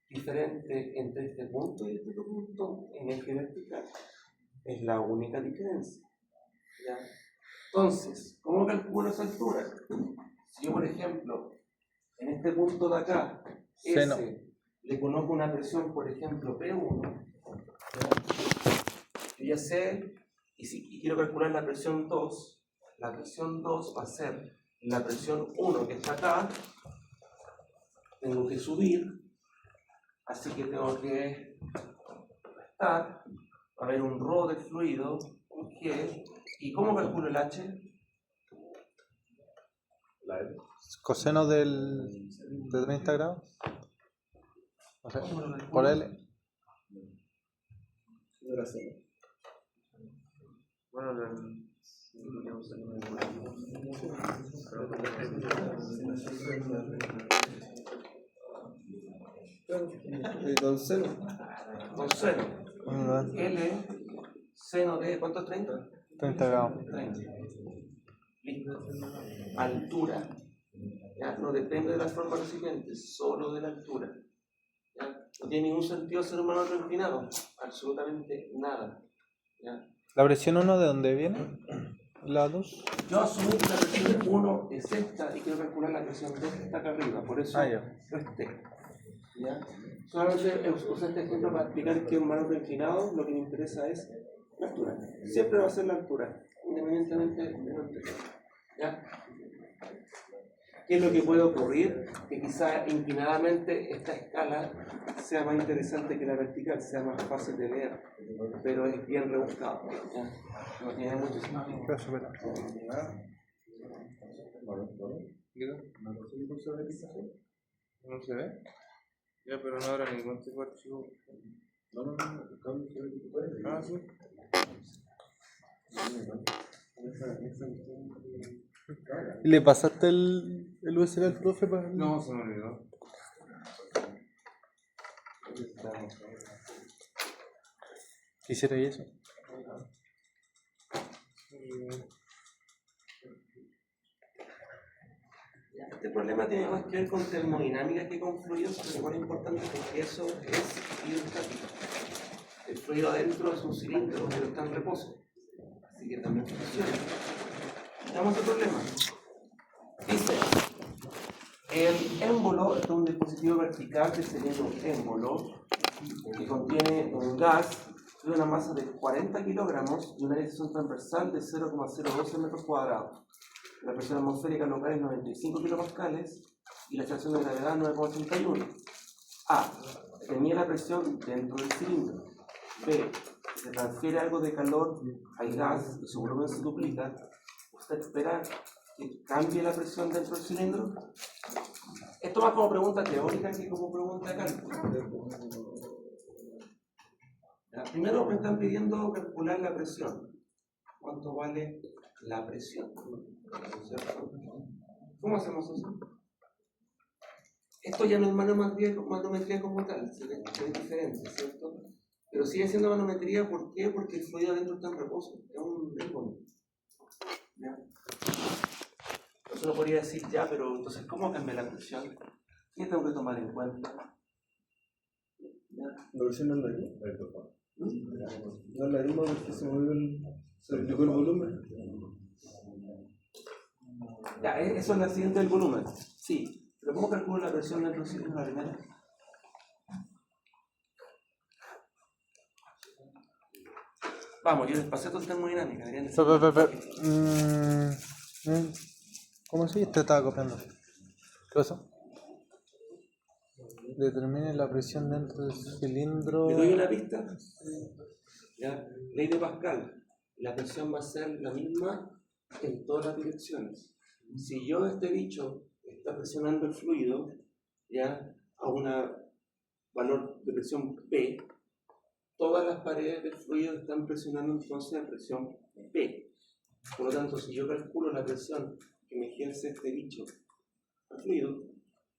diferente entre este punto y este otro punto en eje vertical. Es la única diferencia. ¿Ya? Entonces, ¿cómo calculo esa altura? Si yo, por ejemplo, en este punto de acá, Seno. le conozco una presión, por ejemplo, P1, yo ya sé, y quiero calcular la presión 2 va a ser la presión 1 que está acá, tengo que subir, así que tengo que restar, va a haber un ρ del fluido, un G, ¿y cómo calculo el H? La L. Coseno de 30 grados. No sé, por L. No la sé. Bueno, Con cero. Con seno. L, seno de, ¿cuánto es 30? 30 grados. 30. Listo. Altura. ¿Ya? No depende de la forma recipiente, solo de la altura. ¿Ya? No tiene ningún sentido ser un manómetro inclinado. Absolutamente nada. ¿Ya? ¿La presión 1 de dónde viene? ¿La 2? Yo asumí que la presión 1 es esta y quiero calcular la presión 2 que está acá arriba. Por eso Ya. resté. ¿Ya? Solamente usé este ejemplo para explicar que un manómetro inclinado lo que me interesa es la altura. Siempre va a ser la altura, independientemente de la altura. ¿Ya? ¿Qué es lo que puede ocurrir? Que quizá inclinadamente esta escala sea más interesante que la vertical, sea más fácil de leer, pero es bien rebuscado. ¿Ya? No tiene mucho sentido. ¿no se ve? Ya, pero no habrá ningún tipo de archivo. Ah, sí. ¿Y le pasaste el USB al profe para.? No, se me olvidó. Quisiera y eso. Este problema tiene más que ver con termodinámica que con fluidos, pero igual es importante porque eso es hidrostático. El fluido adentro es un cilindro, pero está en reposo. Así que también funciona. Veamos el problema. Dice, el émbolo es un dispositivo vertical que se llama un émbolo que contiene un gas de una masa de 40 kilogramos y una dirección transversal de 0,012 metros cuadrados. La presión atmosférica local es 95 kilopascales y la estación de gravedad 9,81. A. Determina la presión dentro del cilindro. B. Se transfiere algo de calor al gas y su volumen se duplica. ¿Usted espera que cambie la presión dentro del cilindro? Esto más como pregunta teórica que como pregunta de cálculo. Primero me están pidiendo calcular la presión. ¿Cuánto vale la presión? ¿Cierto? ¿Cómo hacemos eso? Esto ya no es manometría como tal, es diferente, ¿cierto? Pero sigue siendo manometría, ¿por qué? Porque el fluido adentro está en reposo, es un émbolo. Entonces uno podría decir ya, pero entonces, ¿cómo cambia la presión? ¿Qué tengo que tomar en cuenta? La presión no es la misma. No es la misma porque se duplicó el volumen. Ya, eso es la siguiente del volumen. Sí, pero ¿cómo calculo la presión dentro del cilindro la primera? Vamos, yo les pasé todo el termodinámica. ¿Cómo se te estaba copiando? ¿Qué pasó? Determine la presión dentro del cilindro. ¿Le doy una pista? ¿Ya? Ley de Pascal. La presión va a ser la misma en todas las direcciones. Si yo, este bicho, está presionando el fluido, ¿ya? A un valor de presión P, todas las paredes del fluido están presionando entonces a presión P. Por lo tanto, si yo calculo la presión que me ejerce este bicho al fluido,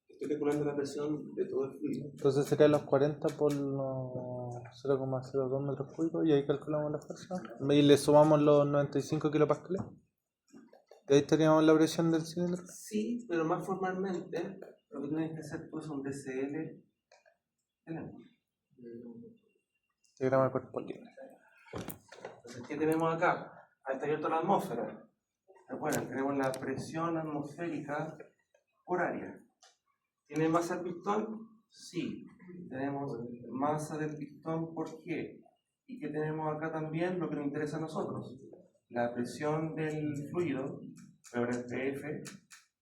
estoy calculando la presión de todo el fluido. Entonces serían los 40 por los 0,02 metros cúbicos y ahí calculamos la fuerza. Y le sumamos los 95 kilopascales. Y ahí teníamos la presión del cilindro. Sí, pero más formalmente, lo que tienes que hacer tú es un DCL tenemos. Diagrama de cuerpo libre. Entonces, ¿qué tenemos acá? Ahí está abierto la atmósfera. Recuerden, tenemos la presión atmosférica por área. ¿Tiene masa el pistón? Sí. Tenemos masa del pistón por G. ¿Y qué tenemos acá también? Lo que nos interesa a nosotros. La presión del fluido, pero el PF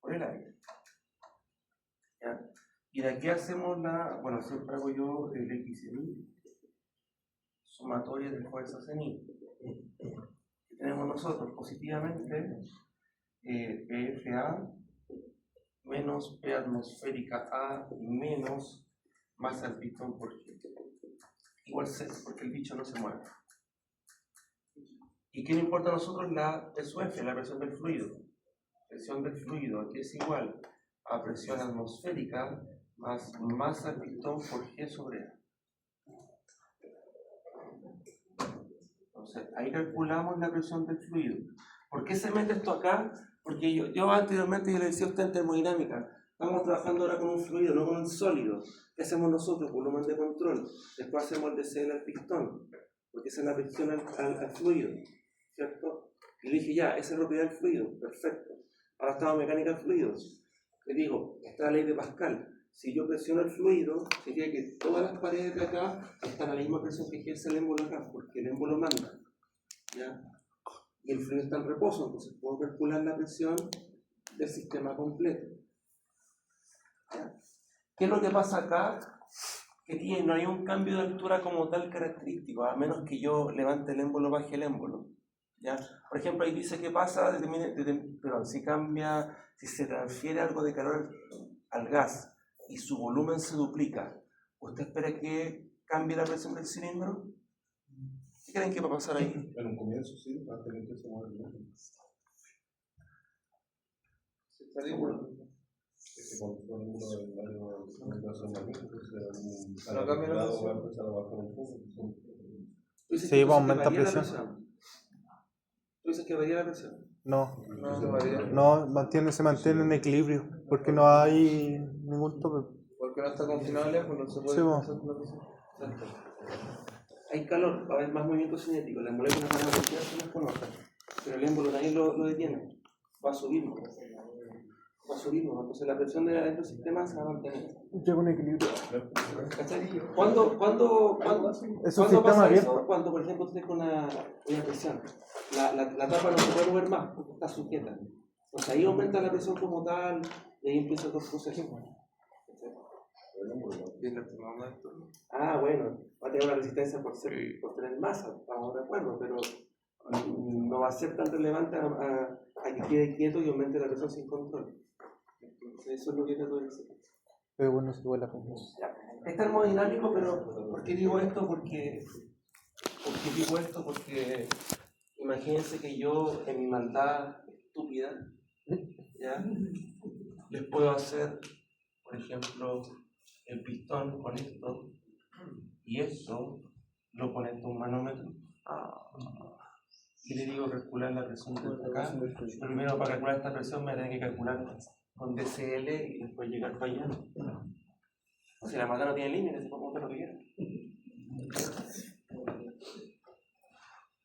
por el aire. ¿Ya? Y de aquí hacemos bueno, siempre hago yo el XNI, sumatoria de fuerzas en I. ¿Qué tenemos nosotros? Positivamente, PFA menos P atmosférica A menos masa del pistón por G. Igual 6, porque el bicho no se mueve. ¿Y qué nos importa a nosotros? La SUF, la presión del fluido. Presión del fluido, aquí es igual a presión atmosférica más masa del pistón por G sobre A. Entonces, ahí calculamos la presión del fluido. ¿Por qué se mete esto acá? Porque yo anteriormente le decía a usted en termodinámica, estamos trabajando ahora con un fluido, no con un sólido. ¿Qué hacemos nosotros? Volumen de control. Después hacemos el DCL al pistón, porque esa es la presión al fluido, ¿cierto? Y le dije, ya, esa es la propiedad del fluido, perfecto. Ahora estamos en mecánica de fluidos. Le digo, está la ley de Pascal. Si yo presiono el fluido, significa que todas las paredes de acá están a la misma presión que ejerce el émbolo acá, porque el émbolo manda, ¿ya? Y el fluido está en reposo, entonces puedo calcular la presión del sistema completo. ¿Ya? ¿Qué es lo que pasa acá? Que no hay un cambio de altura como tal característico, a menos que yo levante el émbolo, baje el émbolo. ¿Ya? Por ejemplo, ahí dice que pasa, si se transfiere algo de calor al gas y su volumen se duplica, ¿usted espera que cambie la presión del cilindro? ¿Qué creen que va a pasar ahí? En un comienzo sí, antes de que se mueva el mundo. ¿Está seguro? Es que cuando todo el mundo del año se va a hacer una cosa, entonces No cambia la presión. va a empezar a bajar un poco. Sí, va a aumentar presión. ¿Tú dices que varía la presión? No, No se varía. no, se mantiene en equilibrio, porque no hay ningún tope. Porque no está confinado el émbolo, no se puede Sí, bueno. hacer la presión. Exacto. Hay calor, va a haber más movimiento cinético, las moléculas van a voltearse unas con otras, pero el émbolo nadie lo detiene, va a subir, entonces la presión de adentro del sistema se va a mantener. Llega un equilibrio. ¿Cachai? ¿Cuándo Es un sistema pasa abierto. eso? Cuando, por ejemplo, usted con una presión, la tapa no se puede mover más porque está sujeta. Entonces ahí aumenta la presión como tal y ahí empieza el proceso. Ah, bueno, va a tener una resistencia por tener masa, estamos de acuerdo, pero no va a ser tan relevante a que quede quieto y aumente la presión sin control. Entonces, eso es lo que trato de decir. Pero bueno, es igual la función. Es termodinámico, pero ¿por qué digo esto? Porque imagínense que yo, en mi maldad estúpida, ¿ya? Les puedo hacer, por ejemplo, el pistón con esto, y esto lo conecto a un manómetro, y le digo calcular la presión de acá. Primero, para calcular esta presión me tienen que calcular con DCL y después llegar para allá. O sea, la maldad no tiene límites, se puede montar lo que quiera.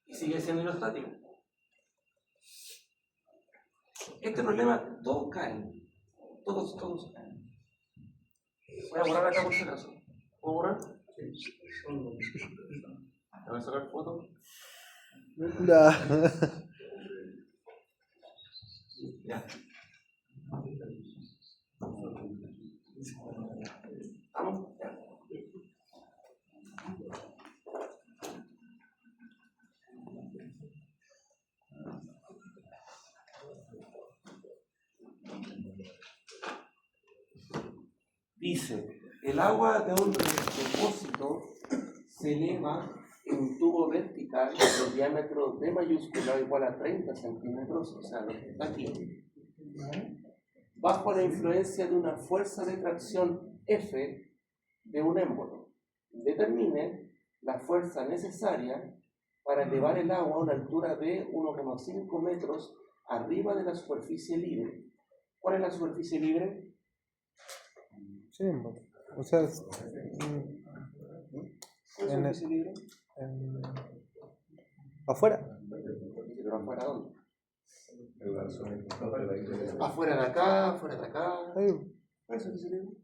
Y sigue siendo hidrostático. Este problema, todos caen. Todos caen. Voy a borrar acá por si acaso. ¿Puedo borrar? Sí. ¿Voy a sacar foto? Ya. ¿Estamos? Ya. Dice, el agua de un depósito se eleva en un tubo vertical de diámetro D mayúscula igual a 30 centímetros, o sea, lo que está aquí, bajo la influencia de una fuerza de tracción F de un émbolo. Determine la fuerza necesaria para elevar el agua a una altura de 1,5 metros arriba de la superficie libre. ¿Cuál es la superficie libre? Sí, o sea, ¿Qué es En el- superficie libre? ¿Afuera? ¿Pero afuera dónde? En la zona importante de la isla. Afuera de acá, afuera de acá. Ahí. ¿Cuál es el superficie libre?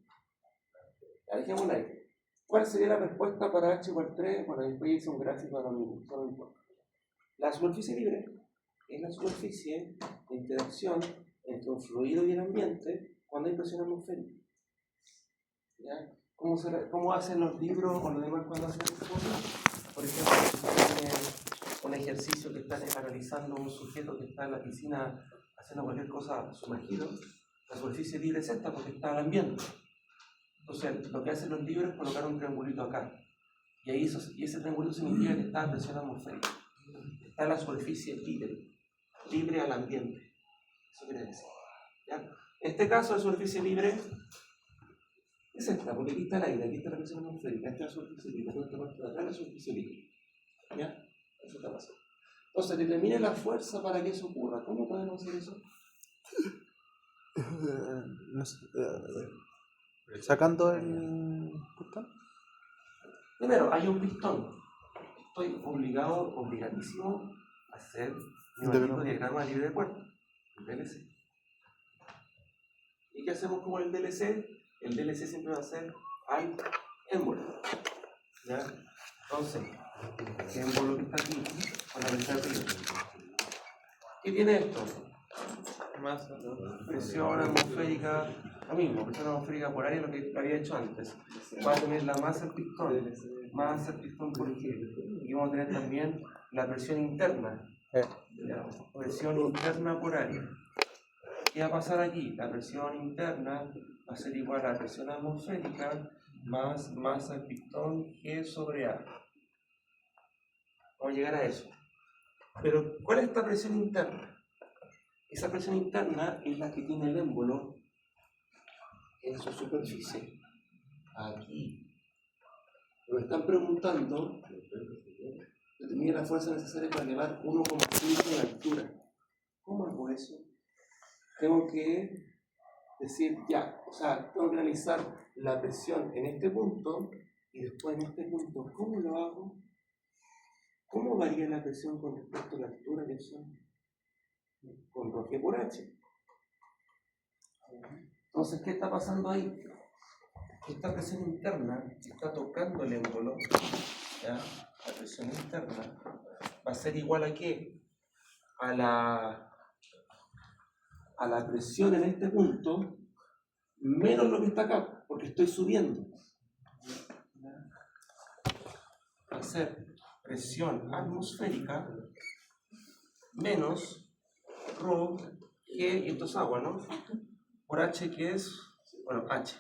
Ya, dejémosla ahí. ¿Cuál sería la respuesta para h igual 3? Bueno, después hice un gráfico de lo mismo, no importa. La superficie libre es la superficie de interacción entre un fluido y el ambiente cuando hay presión atmosférica. ¿Ya? ¿Cómo hacen los libros o los demás cuando hacen estas cosas? Por ejemplo, si usted tiene un ejercicio que está analizando un sujeto que está en la piscina haciendo cualquier cosa sumergido, la superficie libre es esta porque está al ambiente. Entonces, lo que hacen los libros es colocar un triangulito acá. Y ese triangulito significa que está a presión atmosférica. Está en la superficie libre al ambiente. Eso quiere decir. ¿Ya? En este caso, la superficie libre es esta, porque aquí está el aire, aquí está la presión atmosférica, esta es la superficie libre, esta parte de acá es la superficie libre. ¿Ya? Eso está pasando. Entonces, determine la fuerza para que eso ocurra. ¿Cómo podemos hacer eso? No sé, sacando el pistón. Primero, hay un pistón. Estoy obligadísimo a hacer mi maldito diagrama libre de puerto, el DLC. ¿Y qué hacemos con el DLC? El DLC siempre va a ser al émbolo. ¿Ya? Entonces, el émbolo que está aquí, con la presión arriba. ¿Qué tiene esto? Masa. Presión atmosférica, lo mismo, presión atmosférica por aire, lo que había hecho antes. Va a tener la masa del pistón, masa del pistón por G. Y vamos a tener también la presión interna, la presión interna por área. ¿Qué va a pasar aquí? La presión interna va a ser igual a la presión atmosférica más masa del pistón G sobre A. Vamos a llegar a eso. Pero, ¿cuál es esta presión interna? Esa presión interna es la que tiene el émbolo en su superficie. Aquí. Me están preguntando, determine la fuerza necesaria para elevar 1,5 de altura. ¿Cómo hago eso? Tengo que decir ya, o sea, tengo que analizar la presión en este punto y después en este punto. ¿Cómo lo hago? ¿Cómo varía la presión con respecto a la altura que son? Con G por H. Entonces, ¿qué está pasando ahí? Esta presión interna está tocando el émbolo, ¿ya? La presión interna va a ser igual a ¿qué? A la presión en este punto menos lo que está acá, porque estoy subiendo. Va a ser presión atmosférica menos ρ, G, y esto es agua, ¿no? Por H, que es, bueno, H.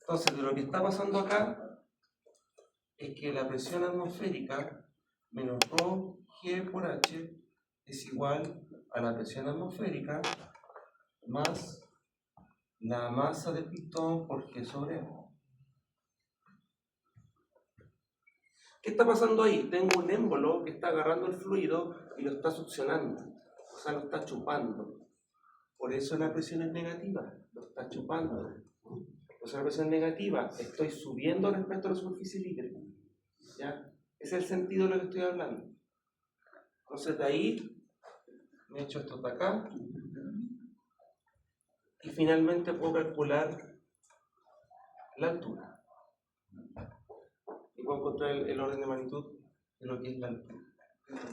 Entonces, de lo que está pasando acá es que la presión atmosférica menos ρ, G por H es igual a la presión atmosférica más la masa del pistón por G sobre A. ¿Qué está pasando ahí? Tengo un émbolo que está agarrando el fluido y lo está succionando, o sea, lo está chupando. Por eso la presión es negativa, lo está chupando. Por eso la presión es negativa, estoy subiendo respecto a la superficie libre. ¿Ya? Ese es el sentido de lo que estoy hablando. Entonces de ahí me echo esto de acá y finalmente puedo calcular la altura. Y puedo encontrar el orden de magnitud de lo que es la altura.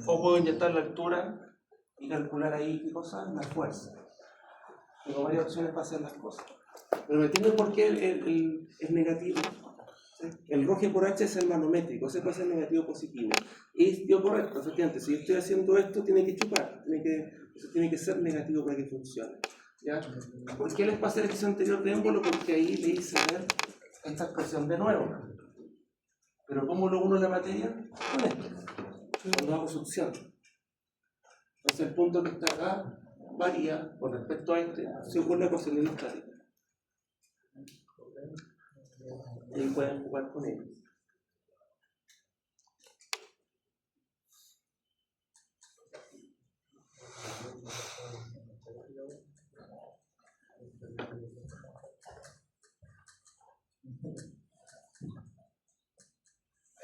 O puedo inyectar la altura y calcular ahí, ¿qué cosa? La fuerza. Tengo varias opciones para hacer las cosas. Pero ¿me entienden por qué es negativo? ¿Sí? El ρ por H es el manométrico, ese puede ser negativo o positivo. Y yo correcto, efectivamente, si yo estoy haciendo esto, tiene que chupar, tiene que ser negativo para que funcione. ¿Ya? ¿Por qué les pasé el ejercicio anterior de émbolo? Porque ahí le hice ver esta expresión de nuevo. Pero ¿cómo lo uno la materia? Con esto, cuando hago succión. Entonces el punto que está acá varía con respecto a este según la ecuación hidrostática. Y ahí pueden jugar con ellos.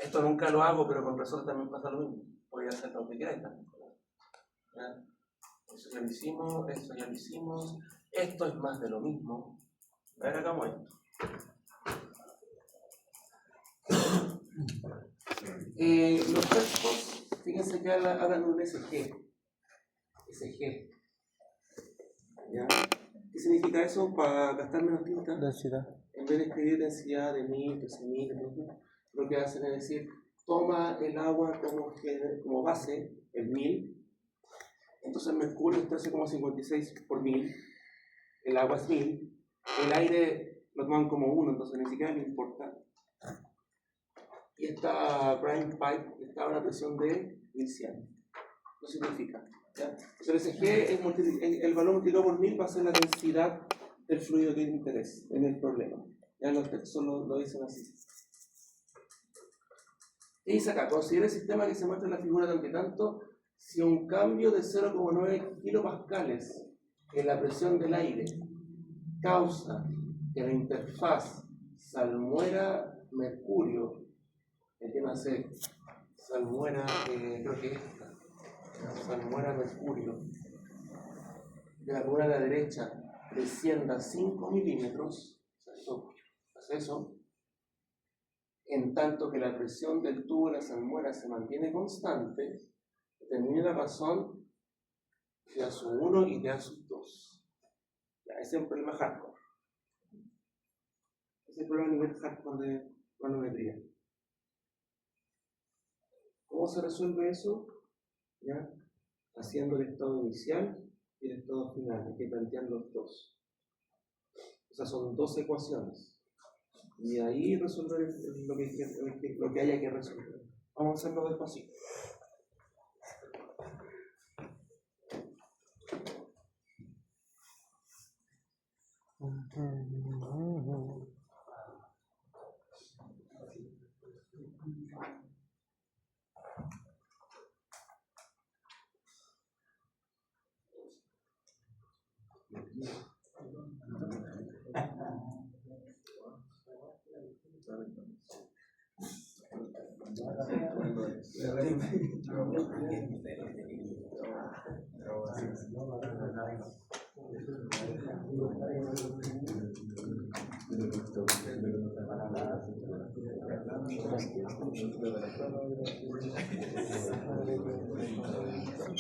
Esto nunca lo hago, pero con resorte también pasa lo mismo. Podría hacer lo que queráis también. ¿Ya? Eso ya lo hicimos, eso ya lo hicimos. Esto es más de lo mismo. A ver, hagamos esto. Los cuerpos, fíjense que hablan de un SG. SG. ¿Ya? ¿Qué significa eso? Para gastar menos tinta, Densidad. en vez de escribir densidad de 1000, 13.000, lo que hacen es decir, toma el agua como base, el 1000, entonces el mercurio es 13,56 por 1000, el agua es 1000, el aire lo toman como 1, entonces ni siquiera le importa. Y esta brine pipe está a una presión de 1100. ¿Qué significa? ¿Ya? Entonces el SG, el valor multiplicado por 1000 va a ser la densidad del fluido que tiene interés en el problema. Ya los textos lo dicen así. Y dice acá, considera el sistema que se muestra en la figura tanto y tanto si un cambio de 0,9 kilopascales en la presión del aire causa que la interfaz salmuera-mercurio, que tiene que ser salmuera, creo que es esta, salmuera-mercurio, de la figura de la derecha descienda 5 milímetros, hace eso, en tanto que la presión del tubo de la salmuera se mantiene constante, determine la razón de A1 y de A2. Ese es un problema hardcore. Ese es el problema a nivel hardcore de manometría. ¿Cómo se resuelve eso? ¿Ya? Haciendo el estado inicial y el estado final. Hay que plantear los dos. O sea, son dos ecuaciones. Y ahí resolver lo que haya que resolver. Vamos a hacerlo despacito.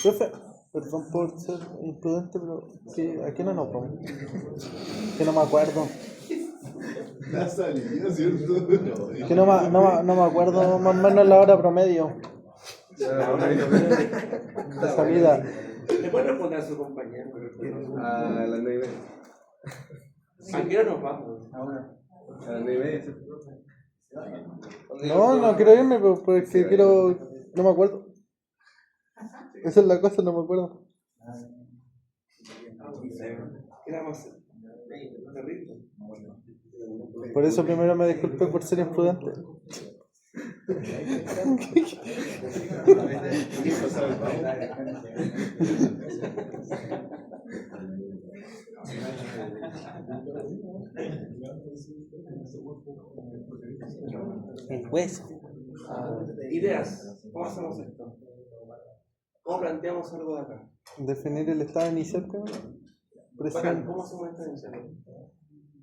Profe, perdón por ser imprudente, pero ¿a qué no nos vamos? Que no me acuerdo. La salida, ¿cierto? Que no me acuerdo más o menos la hora promedio de salida. ¿Le puede responder a su compañero? A las 9:30. ¿A qué hora nos vamos? A las 9:30. No quiero irme, pero porque quiero. No me acuerdo. Esa es la cosa, no me acuerdo. ¿Qué vamos a hacer? Terrible. Por eso primero me disculpé por ser imprudente. El hueso. Ideas. ¿Cómo hacemos esto? ¿Cómo planteamos algo de acá? Definir el estado inicial, ¿cómo? Presión. ¿Cómo hacemos esta inicial?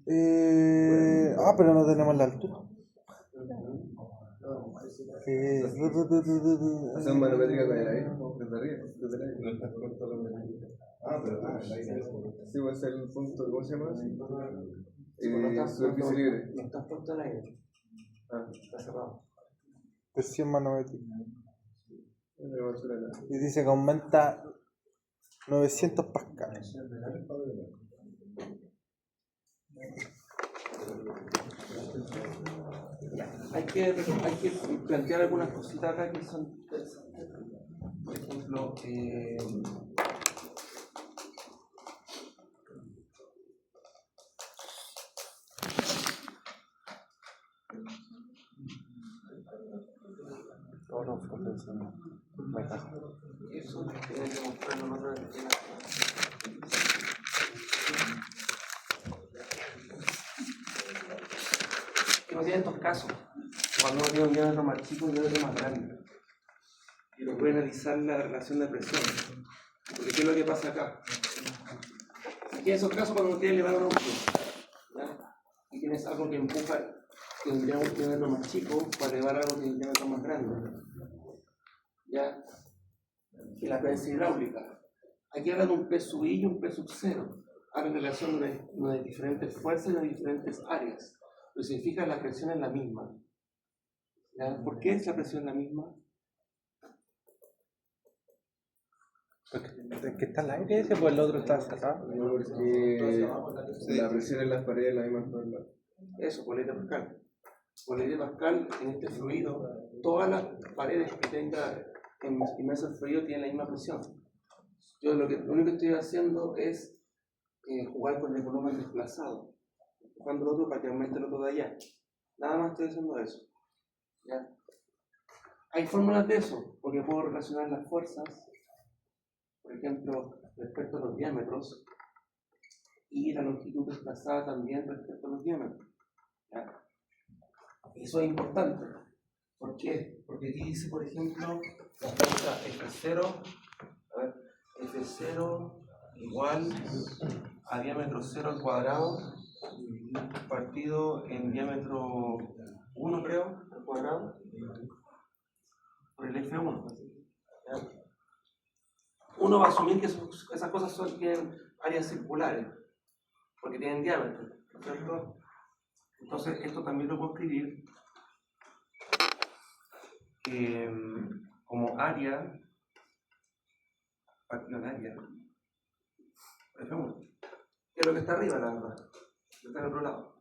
Pero no tenemos la altura. Hacemos manométrica con el aire, desde arriba, desde el aire. Pero Sí, va a ser el punto, ¿cómo se llama? Superficie libre. No estás puesto al aire. Está cerrado. Presión manométrica. Y dice que aumenta 900 pascales. Hay que plantear algunas cositas acá que son interesantes. Por ejemplo, Todos los profesores me casan. eso tiene que mostrarlo en otra vez. Que no tienen estos casos. cuando uno tiene un diámetro más chico, un diámetro más grande. Y uno puede analizar la relación de presión. Porque ¿qué es lo que pasa acá? Aquí en esos casos, cuando uno quiere elevar un auto, ¿ya? Y tienes algo que empuja, tendría un diámetro más chico para elevar algo que tiene un diámetro más grande. ¿Ya? Y la prensa hidráulica. Aquí hablan de un P sub I y un P sub 0. Hablan de relación de diferentes fuerzas y de diferentes áreas. Pero si se fijan, la presión es la misma. ¿Ya? ¿Por qué es la presión la misma? Es que está al aire ese, pues el otro está cerrado. No, porque la presión en las paredes es la misma por la. Eso, por ley de Pascal. Por ley de Pascal, en este fluido, todas las paredes que tenga inmerso el fluido tienen la misma presión. Yo lo único que estoy haciendo es jugar con el volumen desplazado, jugando el otro para que aumente el otro de allá. Nada más estoy haciendo eso. ¿Ya? Hay fórmulas de eso, porque puedo relacionar las fuerzas, por ejemplo, respecto a los diámetros, y la longitud desplazada también respecto a los diámetros. ¿Ya? Eso es importante. ¿Por qué? Porque aquí dice, por ejemplo, la fuerza F0, F0 igual a diámetro 0 al cuadrado, partido en diámetro 1, creo, al cuadrado, por el F1. ¿Ya? Uno va a asumir que esas cosas tienen áreas circulares, porque tienen diámetro, ¿cierto? Entonces, esto también lo puedo escribir como área, partido en área, F1, que es lo que está arriba, la verdad, que está en el otro lado.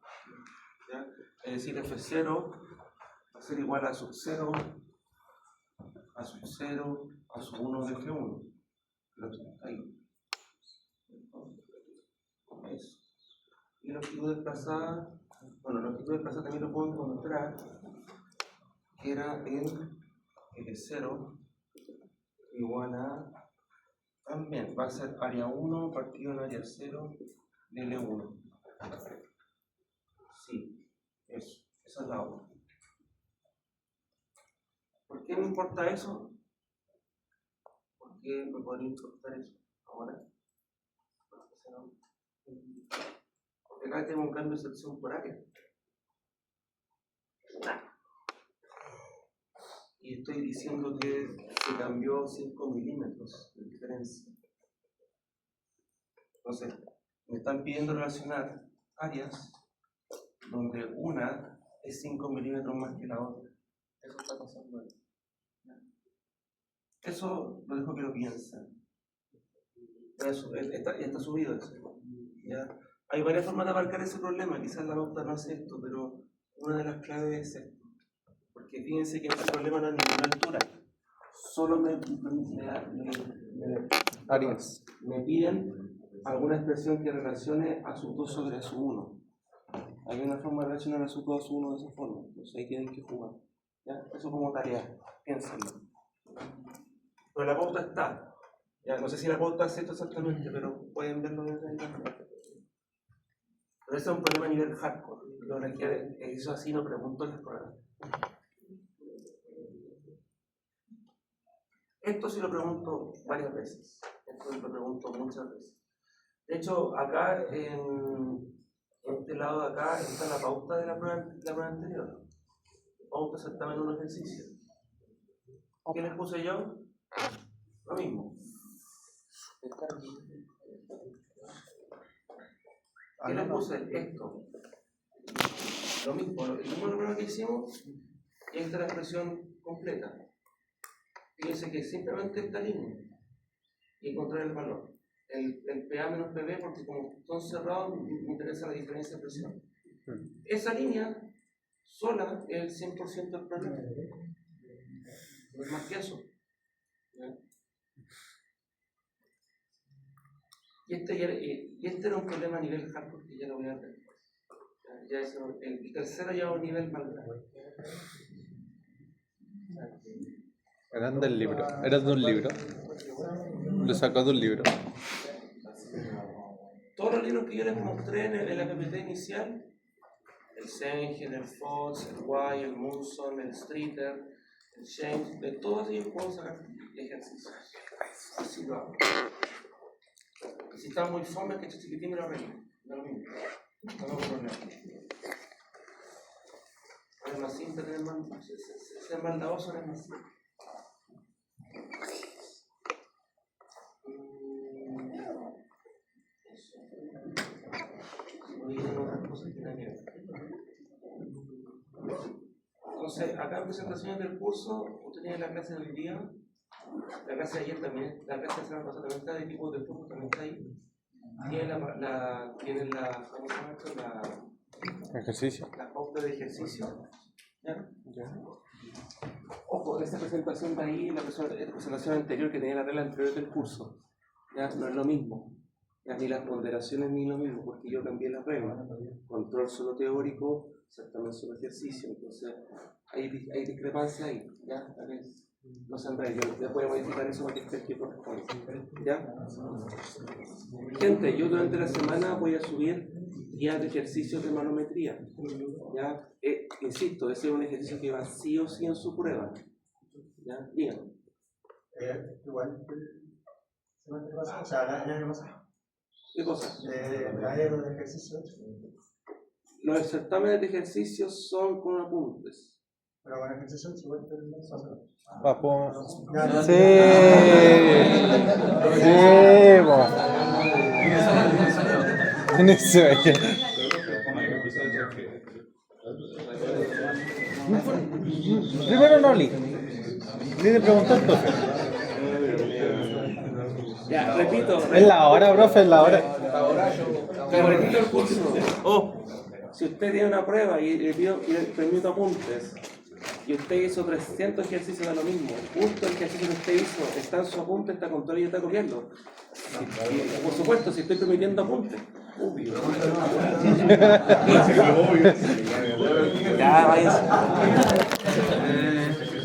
¿Ya? Es decir, F0 va a ser igual a sub 0, a sub 0, a sub 1 de F1. Lo que está ahí. Eso. Y la longitud desplazada, bueno, la longitud desplazada también lo puedo encontrar, que era en L0 igual a, también va a ser área 1 partido en área 0 de L1. Sí, eso, esa es la 1. ¿Por qué me importa eso? ¿Por qué me podría importar eso ahora? Porque acá tengo un cambio de sección por área. Y estoy diciendo que se cambió 5 milímetros de diferencia. Entonces, me están pidiendo relacionar áreas donde una es 5 milímetros más que la otra. Eso está pasando ahí. Eso lo dejo que lo piensen. Eso, está subido eso. ¿Ya? Hay varias formas de abarcar ese problema. Quizás la pauta no hace esto, pero una de las claves es esto. Porque fíjense que este problema no es ninguna altura. Solo me piden alguna expresión que relacione a sub 2 sobre a sub 1. Hay una forma de relacionar a sub 2 a sub 1 de esa forma. Entonces ahí tienen que jugar. ¿Ya? Eso como tarea. Piénsenlo. Pero la pauta está. Ya, no sé si la pauta hace esto exactamente, pero pueden verlo desde ahí también. Pero ese es un problema a nivel hardcore. Yo les quiero, eso así no pregunto en las pruebas. Esto sí lo pregunto varias veces. Esto lo pregunto muchas veces. De hecho, acá en este lado de acá está la pauta de la prueba anterior. Pauta exactamente un ejercicio. ¿Qué les puse yo? Lo mismo. ¿Qué les puse? Esto. Lo mismo. El mismo problema que hicimos, y esta es la expresión completa. Fíjense que simplemente esta línea y encontrar el valor. El PA menos PB, porque como son cerrados, me interesa la diferencia de presión. Esa línea sola es el 100% del problema. No es más que eso. ¿Ya? Y este era un problema a nivel hardcore que ya lo voy a ver. Ya el tercero ya a un nivel más grave. Eran del libro. Era de un libro. Lo sacó de un libro. Todos los libros que yo les mostré en la PPT inicial el Sengen, el Fox, el Y, el Munson, el Streeter, el James, de todos ellos puedo sacar ejercicios. Así lo hago. Y si está muy fome, que este chiquitín me lo arreglo. No lo mismo. No tengo problema. Es más simple, ser maldadoso es más simple. Entonces, acá en presentaciones del curso, usted tiene la clase del día, la clase de ayer también, la clase de la semana pasada también está, de equipos de fútbol también está ahí. Tienen ¿cómo se llama esto? Ejercicio. La pauta de ejercicio. ¿Ya? Ojo, esta presentación de ahí, esta presentación anterior que tenía la regla anterior del curso, ¿ya? No es lo mismo. Ya, ni las ponderaciones ni lo mismo, porque yo cambié las reglas. Control solo teórico, certamen solo ejercicio. Entonces, hay discrepancia ahí. ¿Ya? No se enreden, yo les voy a modificar eso para que esté aquí corresponde. ¿Ya? Gente, yo durante la semana voy a subir guías de ejercicios de manometría. ¿Ya? Insisto, ese es un ejercicio que va sí o sí en su prueba. ¿Ya? Díganme. Igual, o sea, el año pasado. ¿Qué cosa? De ejercicio. Los certámenes de ejercicios son con apuntes. Pero con ejercicio igual que el año pasado. Papo. Ya, Sí. Sí, en ese año. Primero no li. Ni le preguntó al profe. Ya, repito. Es la hora, profe, es la hora. Repito el curso. Si usted tiene una prueba y le permito apuntes, y usted hizo 300 ejercicios de lo mismo, justo el ejercicio que usted hizo está en su apunte, está con todo y está corriendo. Y, por supuesto, si estoy permitiendo apuntes. Obvio. Ya, váyanse.